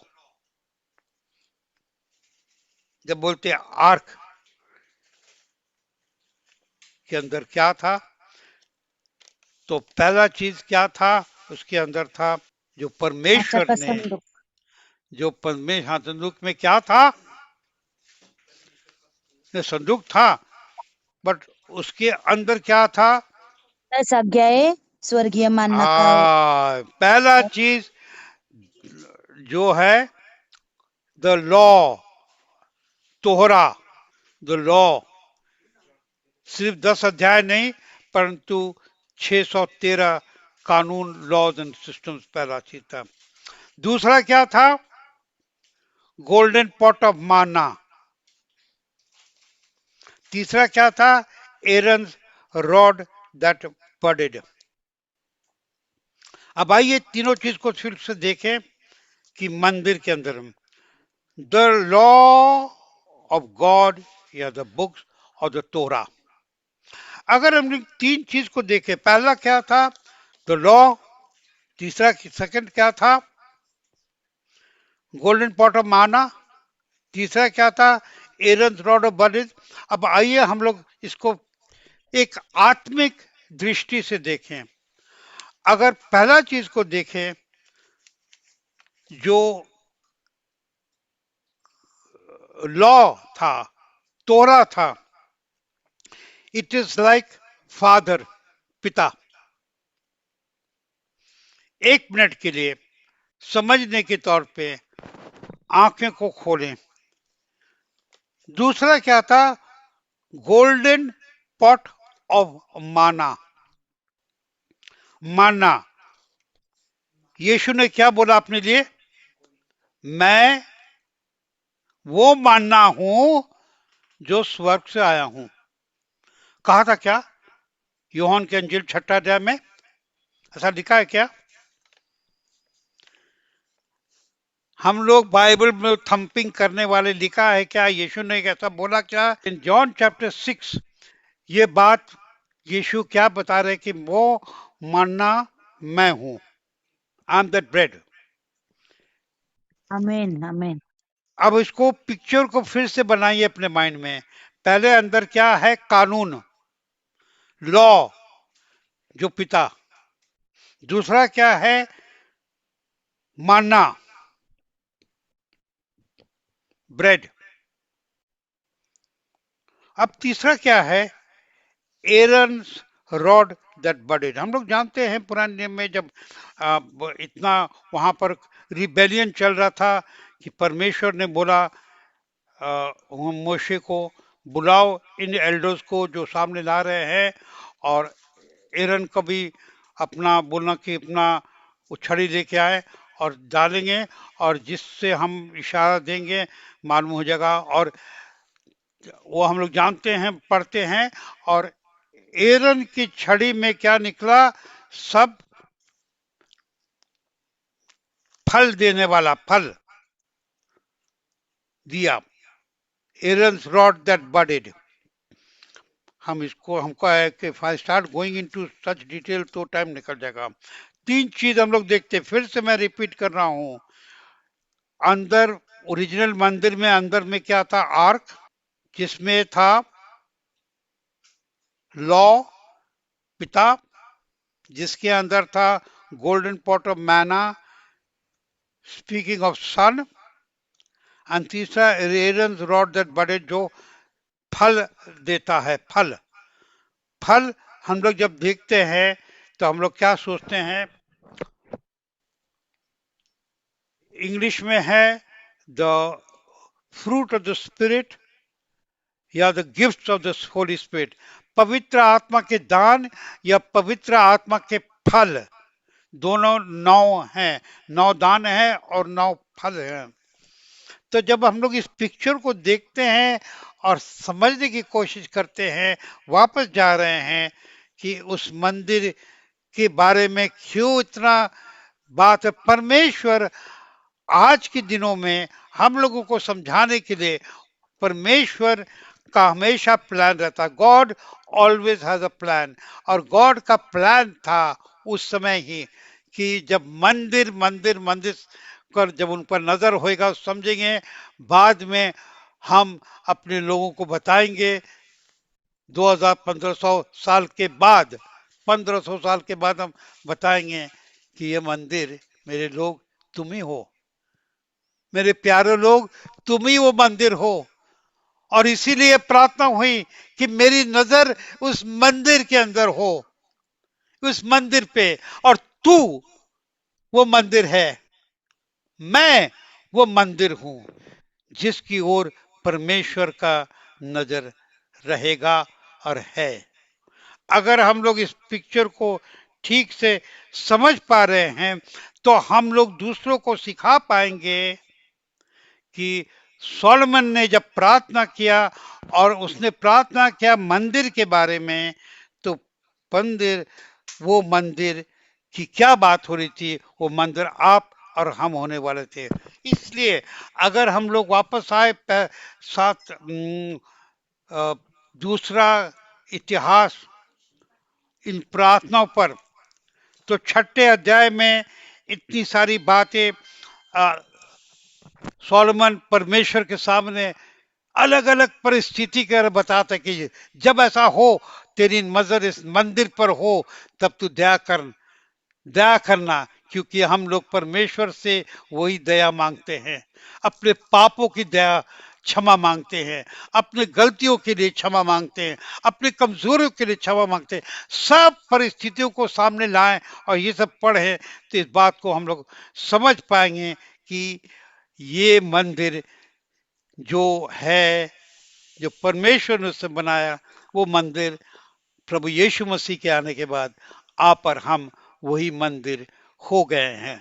जब बोलते हैं आर्क के अंदर क्या था, तो पहला चीज क्या था, उसके अंदर था जो
अच्छा
परमेश्वर
का
ने,
संदूक।
जो परमेश्वर, हाँ, संदूक में क्या था, ये संदूक था, बट उसके अंदर क्या था,
10 आज्ञाएं स्वर्गीय मानना का है।
पहला चीज जो है द लॉ, तोहरा, द लॉ। सिर्फ 10 अध्याय नहीं, परंतु 613 कानून, लॉज एंड सिस्टम्स पहला चीज था। दूसरा क्या था, गोल्डन पॉट ऑफ माना। तीसरा क्या था, एरन रॉड दैट बडेड। अब आइए तीनों चीज को फिर से देखें कि मंदिर के अंदर द लॉ ऑफ गॉड या द बुक्स और द तोरा। अगर हम लोग तीन चीज को देखें, पहला क्या था? The law. तीसरा सेकंड क्या था? गोल्डन पॉट ऑफ माना। तीसरा क्या था? एरन रॉड ऑफ बर्ड। अब आइए हम लोग इसको एक आत्मिक दृष्टि से देखें। अगर पहला चीज को देखें, जो लॉ था, तोरा था, इट इज लाइक फादर, पिता। एक मिनट के लिए समझने के तौर पे आंखें को खोलें। दूसरा क्या था? गोल्डन पॉट ऑफ माना। माना, यीशु ने क्या बोला अपने लिए? मैं वो मानना हूं जो स्वर्ग से आया हूं। कहा था क्या? यूहन्ना के अंजील 6 अध्याय में ऐसा लिखा है क्या? हम लोग बाइबल में थंपिंग करने वाले लिखा है क्या? यीशु ने ऐसा बोला क्या? इन जॉन चैप्टर 6 ये बात यीशु क्या बता रहे कि वो मानना मैं हूं। I am that bread.
आमीन आमीन।
अब इसको पिक्चर को फिर से बनाइए अपने माइंड में। पहले अंदर क्या है? कानून, लॉ, जो पिता। दूसरा क्या है? मानना, ब्रेड। अब तीसरा क्या है? एरन रॉड दैट बडेड। हम लोग जानते हैं पुराने नियम में जब इतना वहां पर रिबेलियन चल रहा था कि परमेश्वर ने बोला मोशे को, बुलाओ इन एल्डर्स को जो सामने ला रहे हैं, और एरन को भी अपना बोलना कि अपना उछड़ी लेके आए और डालेंगे, और जिससे हम इशारा देंगे मालूम हो जाएगा। और वो हम लोग जानते हैं, पढ़ते हैं। और एरन की छड़ी में क्या निकला? सब फल देने वाला फल दिया। एरन रॉड दैट बडेड। हम इसको, हमको है कि if I start going into such detail तो टाइम निकल जाएगा। तीन चीज हम लोग देखते, फिर से मैं रिपीट कर रहा हूं। अंदर ओरिजिनल मंदिर में अंदर में क्या था? आर्क, जिसमें था लॉ, पिता, जिसके अंदर था गोल्डन पॉट ऑफ मैना, स्पीकिंग ऑफ सन, एंड तीसरा एरन रॉड दैट बडेड, जो फल देता है। फल, फल हम लोग जब देखते हैं तो हम लोग क्या सोचते हैं? इंग्लिश में है the fruit of the spirit या the gift of the Holy Spirit. पवित्र आत्मा के दान या पवित्र आत्मा के फल, दोनों 9 हैं। 9 दान है और 9 फल हैं। तो जब हम लोग इस पिक्चर को देखते हैं और समझने की कोशिश करते हैं, वापस जा रहे हैं कि उस मंदिर के बारे में क्यों इतना बात है। परमेश्वर आज के दिनों में हम लोगों को समझाने के लिए, परमेश्वर का हमेशा प्लान रहता है। God always has a plan. और गॉड का प्लान था उस समय ही कि जब मंदिर मंदिर मंदिर कर जब उन पर नजर होएगा समझेंगे। बाद में हम अपने लोगों को बताएंगे 1500 साल के बाद, 1500 साल के बाद हम बताएंगे कि ये मंदिर, मेरे लोग, तुम ही हो। मेरे प्यारे लोग, तुम ही वो मंदिर हो। और इसीलिए प्रार्थना हुई कि मेरी नजर उस मंदिर के अंदर हो, उस मंदिर पे। और तू वो मंदिर है, मैं वो मंदिर हूं जिसकी ओर परमेश्वर का नजर रहेगा और है। अगर हम लोग इस पिक्चर को ठीक से समझ पा रहे हैं तो हम लोग दूसरों को सिखा पाएंगे कि सोलोमन ने जब प्रार्थना किया और उसने प्रार्थना किया मंदिर के बारे में, तो मंदिर, वो मंदिर कि क्या बात हो रही थी, वो मंदिर आप और हम होने वाले थे। इसलिए अगर हम लोग वापस आए साथ अ, दूसरा इतिहास इन प्रार्थनाओं पर, तो छठे अध्याय में इतनी सारी बातें अ, सोलोमन परमेश्वर के सामने अलग अलग परिस्थिति के बताता कि जब ऐसा हो, तेरी नजर इस मंदिर पर हो, तब तू दया करना, क्योंकि हम लोग परमेश्वर से वही दया मांगते हैं, अपने पापों की दया क्षमा मांगते हैं, अपने गलतियों के लिए क्षमा मांगते हैं, अपने कमजोरियों के लिए क्षमा मांगते हैं। सब परिस्थितियों को सामने लाएं और ये सब पढ़ें, तो इस बात को हम लोग समझ पाएंगे कि ये मंदिर जो है, जो परमेश्वर ने उसे बनाया, वो मंदिर प्रभु यीशु मसीह के आने के बाद आप और हम वही मंदिर हो गए हैं।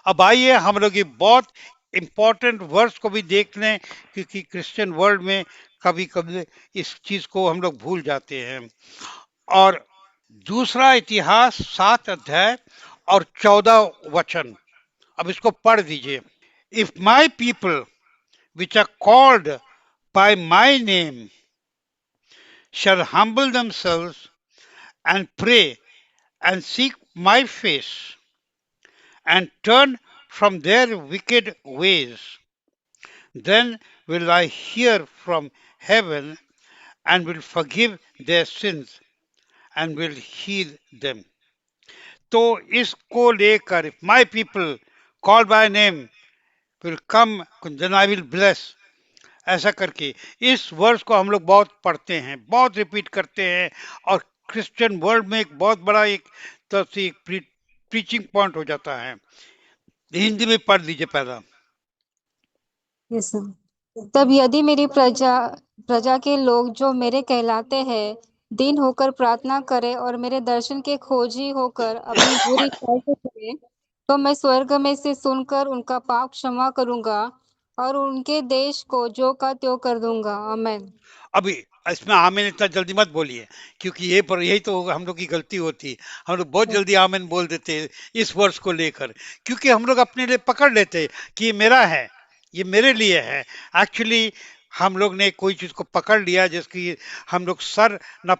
अब आइए हम लोग ये बहुत इंपॉर्टेंट वर्ड्स को भी देख लें, क्योंकि क्रिश्चियन वर्ल्ड में कभी कभी इस चीज को हम लोग भूल जाते हैं। और दूसरा इतिहास 7 अध्याय और 14 वचन, अब इसको पढ़ दीजिए। If my people which are called by my name shall humble themselves and pray and seek my face and turn from their wicked ways, then will I hear from heaven and will forgive their sins and will heal them. तो इसको लेकर my people called by name will come, then I will bless, ऐसा करके इस वर्ष को हम लोग बहुत पढ़ते हैं, बहुत रिपीट करते हैं, और क्रिश्चियन वर्ल्ड में एक बहुत बड़ा एक तरह से प्रीचिंग पॉइंट हो जाता है। हिंदी में पढ़ लीजिए पहला।
Yes sir. तब यदि मेरी प्रजा प्रजा के लोग जो मेरे कहलाते हैं दीन होकर प्रार्थना करे और मेरे दर्शन के खोजी होकर अपनी बुरी चाल से चले, तो मैं स्वर्ग में से सुनकर उनका पाप क्षमा करूंगा और उनके देश को जो का त्यों कर दूंगा। आमेन।
अभी इसमें आमीन इतना जल्दी मत बोलिए, क्योंकि ये पर यही तो हम लोग की गलती होती है, हम लोग बहुत जल्दी आमीन बोल देते हैं इस वर्ष को लेकर, क्योंकि हम लोग अपने लिए पकड़ लेते हैं कि ये मेरा है, ये मेरे लिए है। एक्चुअली हम लोग ने कोई चीज को पकड़ लिया जिसकी हम लोग सर न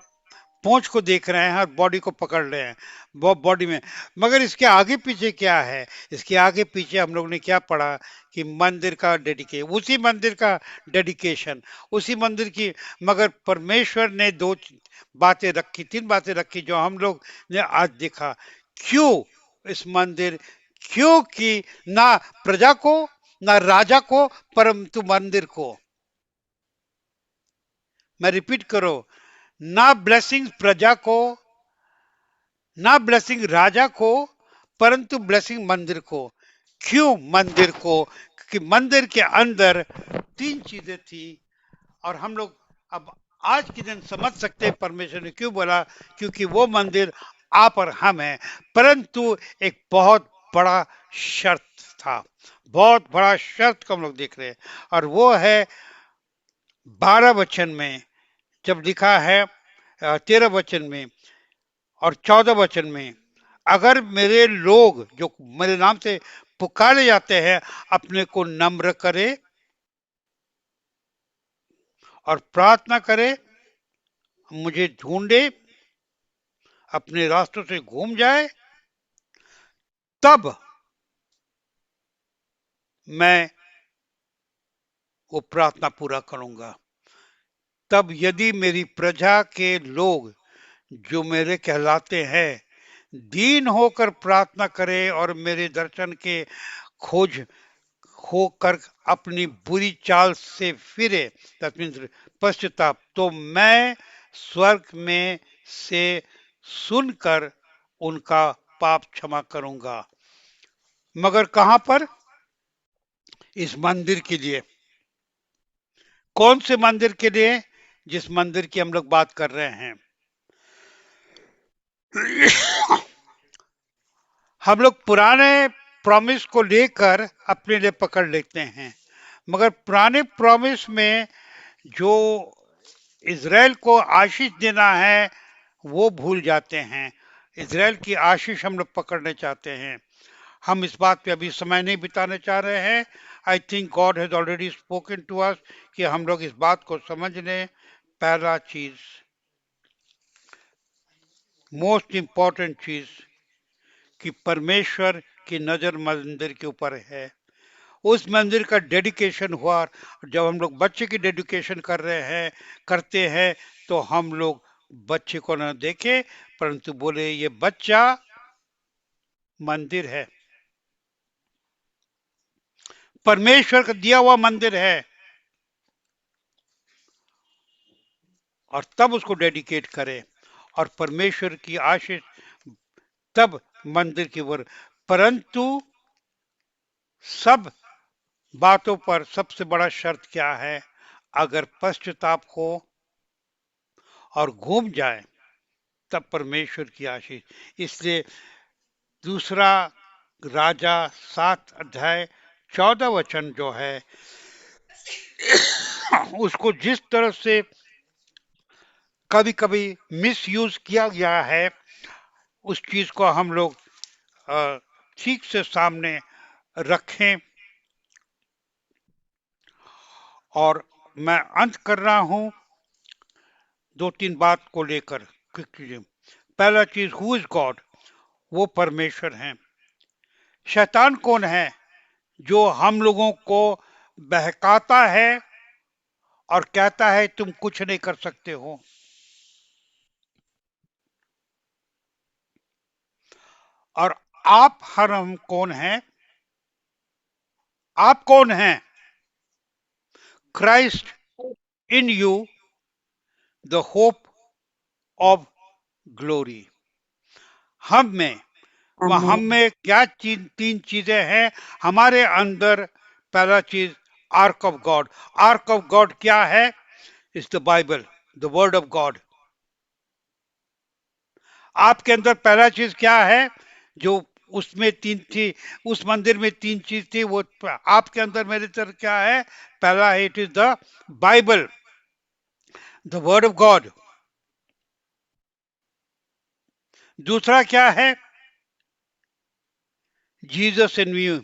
पूंछ को देख रहे हैं और बॉडी को पकड़ रहे हैं, वो बॉडी में। मगर इसके आगे पीछे क्या है, इसके आगे पीछे हम लोग ने क्या पढ़ा कि मंदिर का डेडिकेशन, उसी मंदिर का डेडिकेशन, उसी मंदिर की। मगर परमेश्वर ने दो बातें रखी, तीन बातें रखी जो हम लोग ने आज देखा। क्यों इस मंदिर, क्योंकि ना प्रजा को ना राजा को परंतु मंदिर को। मैं रिपीट करो, ना ब्लेसिंग प्रजा को, ना ब्लेसिंग राजा को, परंतु ब्लेसिंग मंदिर को। क्यों मंदिर को? क्योंकि मंदिर के अंदर तीन चीजें थी, और हम लोग अब आज के दिन समझ सकते हैं परमेश्वर ने क्यों बोला, क्योंकि वो मंदिर आप और हम हैं। परंतु एक बहुत बड़ा शर्त था, बहुत बड़ा शर्त को हम लोग देख रहे हैं, और वो है 12 वचन में, जब लिखा है 13 वचन में और 14 वचन में, अगर मेरे लोग जो मेरे नाम से पुकारे जाते हैं अपने को नम्र करे और प्रार्थना करे, मुझे ढूंढे, अपने रास्तों से घूम जाए, तब मैं वो प्रार्थना पूरा करूंगा। तब यदि मेरी प्रजा के लोग जो मेरे कहलाते हैं दीन होकर प्रार्थना करे और मेरे दर्शन के खोज होकर अपनी बुरी चाल से फिरे, दैट मीन्स पश्चाताप, तो मैं स्वर्ग में से सुनकर उनका पाप क्षमा करूंगा। मगर कहां पर? इस मंदिर के लिए। कौन से मंदिर के लिए? जिस मंदिर की हम लोग बात कर रहे हैं। हम लोग पुराने प्रॉमिस को लेकर अपने लिए पकड़ लेते हैं, मगर पुराने प्रॉमिस में जो इज़राइल को आशीष देना है वो भूल जाते हैं। इजराइल की आशीष हम लोग पकड़ने चाहते हैं। हम इस बात पे अभी समय नहीं बिताने चाह रहे हैं। I think God has already spoken to us कि हम लोग इस बात को समझ लें। पहला चीज, मोस्ट इम्पोर्टेंट चीज, कि परमेश्वर की नजर मंदिर के ऊपर है। उस मंदिर का डेडिकेशन हुआ। जब हम लोग बच्चे की डेडिकेशन करते हैं, तो हम लोग बच्चे को न देखे, परंतु बोले ये बच्चा मंदिर है, परमेश्वर का दिया हुआ मंदिर है, और तब उसको डेडिकेट करें। और परमेश्वर की आशीष तब मंदिर की ओर। परंतु सब बातों पर सबसे बड़ा शर्त क्या है? अगर पश्चाताप हो और घूम जाए, तब परमेश्वर की आशीष। इसलिए दूसरा राजा 7 अध्याय 14 वचन जो है, उसको जिस तरह से कभी कभी मिस यूज किया गया है, उस चीज को हम लोग ठीक से सामने रखें। और मैं अंत कर रहा हूं 2-3 बात को लेकर। पहला चीज, हु इज गॉड? वो परमेश्वर हैं। शैतान कौन है? जो हम लोगों को बहकाता है और कहता है तुम कुछ नहीं कर सकते हो। और आप हम कौन हैं? आप कौन हैं? Christ in you, the hope of glory. हम में हम
आमीन।
में क्या तीन चीजें हैं हमारे अंदर। पहला चीज, arc of God. Arc of God क्या है? Is the Bible, the word of God. आपके अंदर पहला चीज क्या है? जो उसमें तीन थी, उस मंदिर में 3 चीज थी, वो आपके अंदर मेरे तरह क्या है? पहला है, it is the Bible, the word of God. दूसरा क्या है? Jesus in you.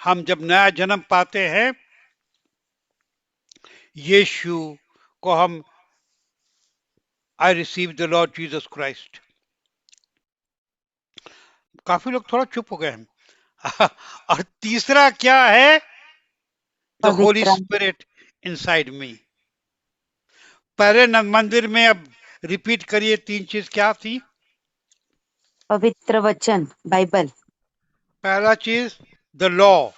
हम जब नया जन्म पाते हैं, यीशु को हम, I receive the Lord Jesus Christ. काफी लोग थोड़ा चुप हो गए हैं। और तीसरा क्या है? द होली
पवित्र
स्पिरिट इनसाइड मी। पहले मंदिर में, अब रिपीट करिए, 3 चीज क्या थी?
पवित्र वचन बाइबल।
पहला चीज, द लॉ।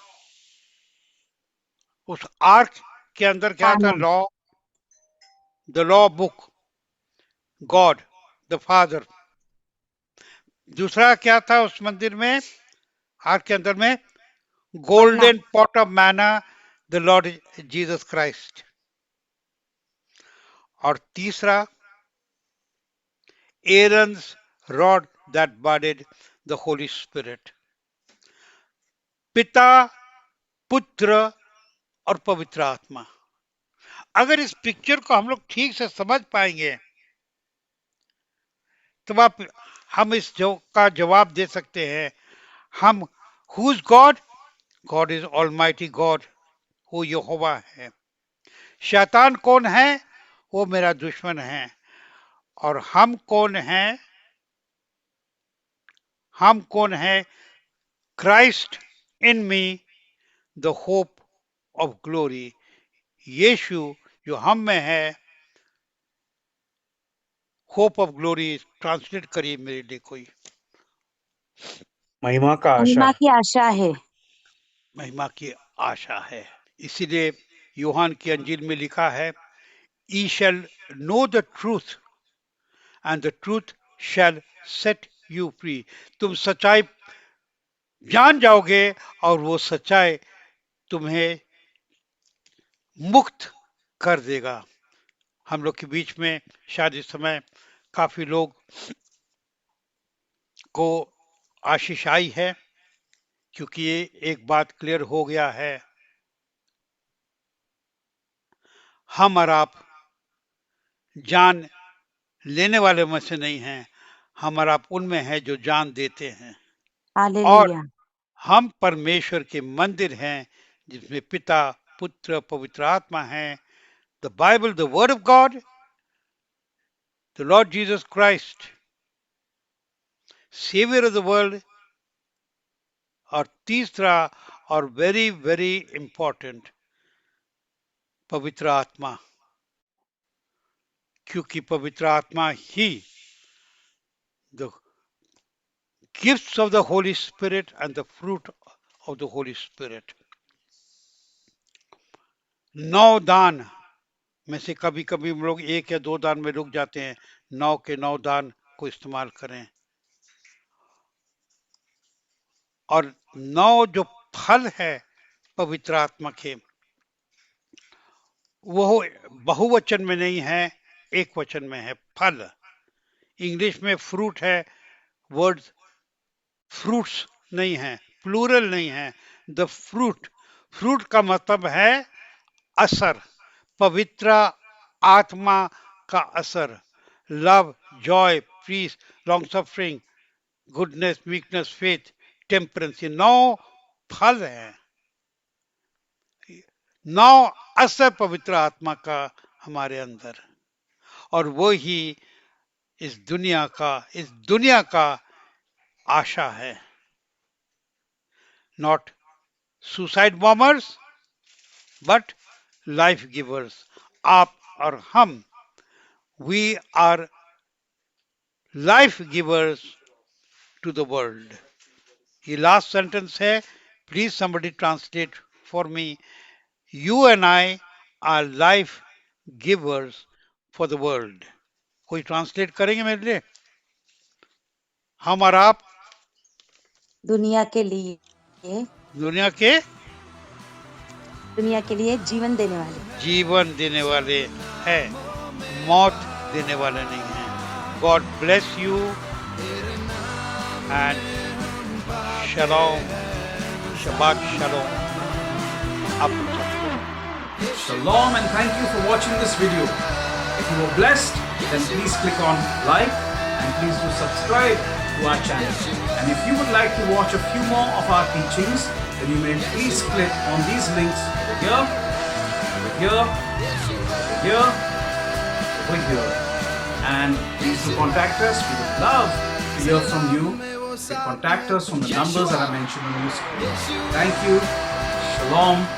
उस आर्क के अंदर क्या था?
कानून।
Law, the law book, God the father. दूसरा क्या था उस मंदिर में, आर्क के अंदर में?
Manna.
Golden pot of manna, the Lord Jesus Christ. और तीसरा, Aaron's rod that budded, the Holy Spirit. पिता, पुत्र और पवित्र आत्मा। अगर इस पिक्चर को हम लोग ठीक से समझ पाएंगे, तो आप हम इस का जवाब दे सकते हैं। हम, who is God? God is almighty God, वो यहोवा है। शैतान कौन है? वो मेरा दुश्मन है। और हम कौन हैं? हम कौन है? Christ in me, the hope of glory. यीशु जो हम में है, होप ऑफ ग्लोरी। ट्रांसलेट करिए मेरे लिए कोई।
महिमा का आशा
महिमा
है।
की आशा है।
महिमा की आशा है। इसीलिए यूहान की अंजील में लिखा है, ye shall know the truth and the truth shall set you free। तुम सच्चाई जान जाओगे और वो सच्चाई तुम्हें मुक्त कर देगा। हम लोग के बीच में शायद इस समय काफी लोग को आशीष आई है, क्योंकि ये एक बात क्लियर हो गया है, हम और आप जान लेने वाले में से नहीं हैं, हमारा आप उनमें है जो जान देते हैं। और
Hallelujah.
हम परमेश्वर के मंदिर हैं जिसमें पिता, पुत्र, पवित्र आत्मा है। The Bible, the word of God, the Lord Jesus Christ, saviour of the world. और तीसरा और वेरी वेरी इंपॉर्टेंट, पवित्र आत्मा, क्योंकि पवित्र आत्मा ही the gifts of the Holy Spirit and the fruit of the Holy Spirit. 9 दान में से कभी कभी हम लोग 1 या 2 दान में रुक जाते हैं। 9 के 9 दान को इस्तेमाल करें। और 9 जो फल है पवित्र आत्मा के, वो बहुवचन में नहीं है, एक वचन में है, फल। इंग्लिश में फ्रूट है, वर्ड फ्रूट्स नहीं है, प्लूरल नहीं है। द फ्रूट, फ्रूट का मतलब है असर, पवित्र आत्मा का असर। Love, joy, peace, long suffering, goodness, weakness, faith, temperance, ये 9 फल हैं। 9 असर पवित्र आत्मा का हमारे अंदर। और वो ही इस दुनिया का आशा है। Not suicide bombers but life givers. आप और हम, we are life givers to the world. ये लास्ट सेंटेंस है, please somebody translate for me. You and I are life givers for the world. कोई ट्रांसलेट करेंगे मेरे लिए? हम और आप
दुनिया के लिए
दुनिया के
जीवन देने वाले।
जीवन देने वाले हैं, मौत देने वाले नहीं हैं। God bless you and shalom, Shabbat shalom. आप
Shalom and thank you for watching this video. If you were blessed, then please click on like and please do subscribe to our channel. And if you would like to watch a few more of our teachings, then you may please click on these links over here, over here, over here, over here. And please do contact us. We would love to hear from you. You can contact us from the numbers that I mentioned on the screen. Thank you. Shalom.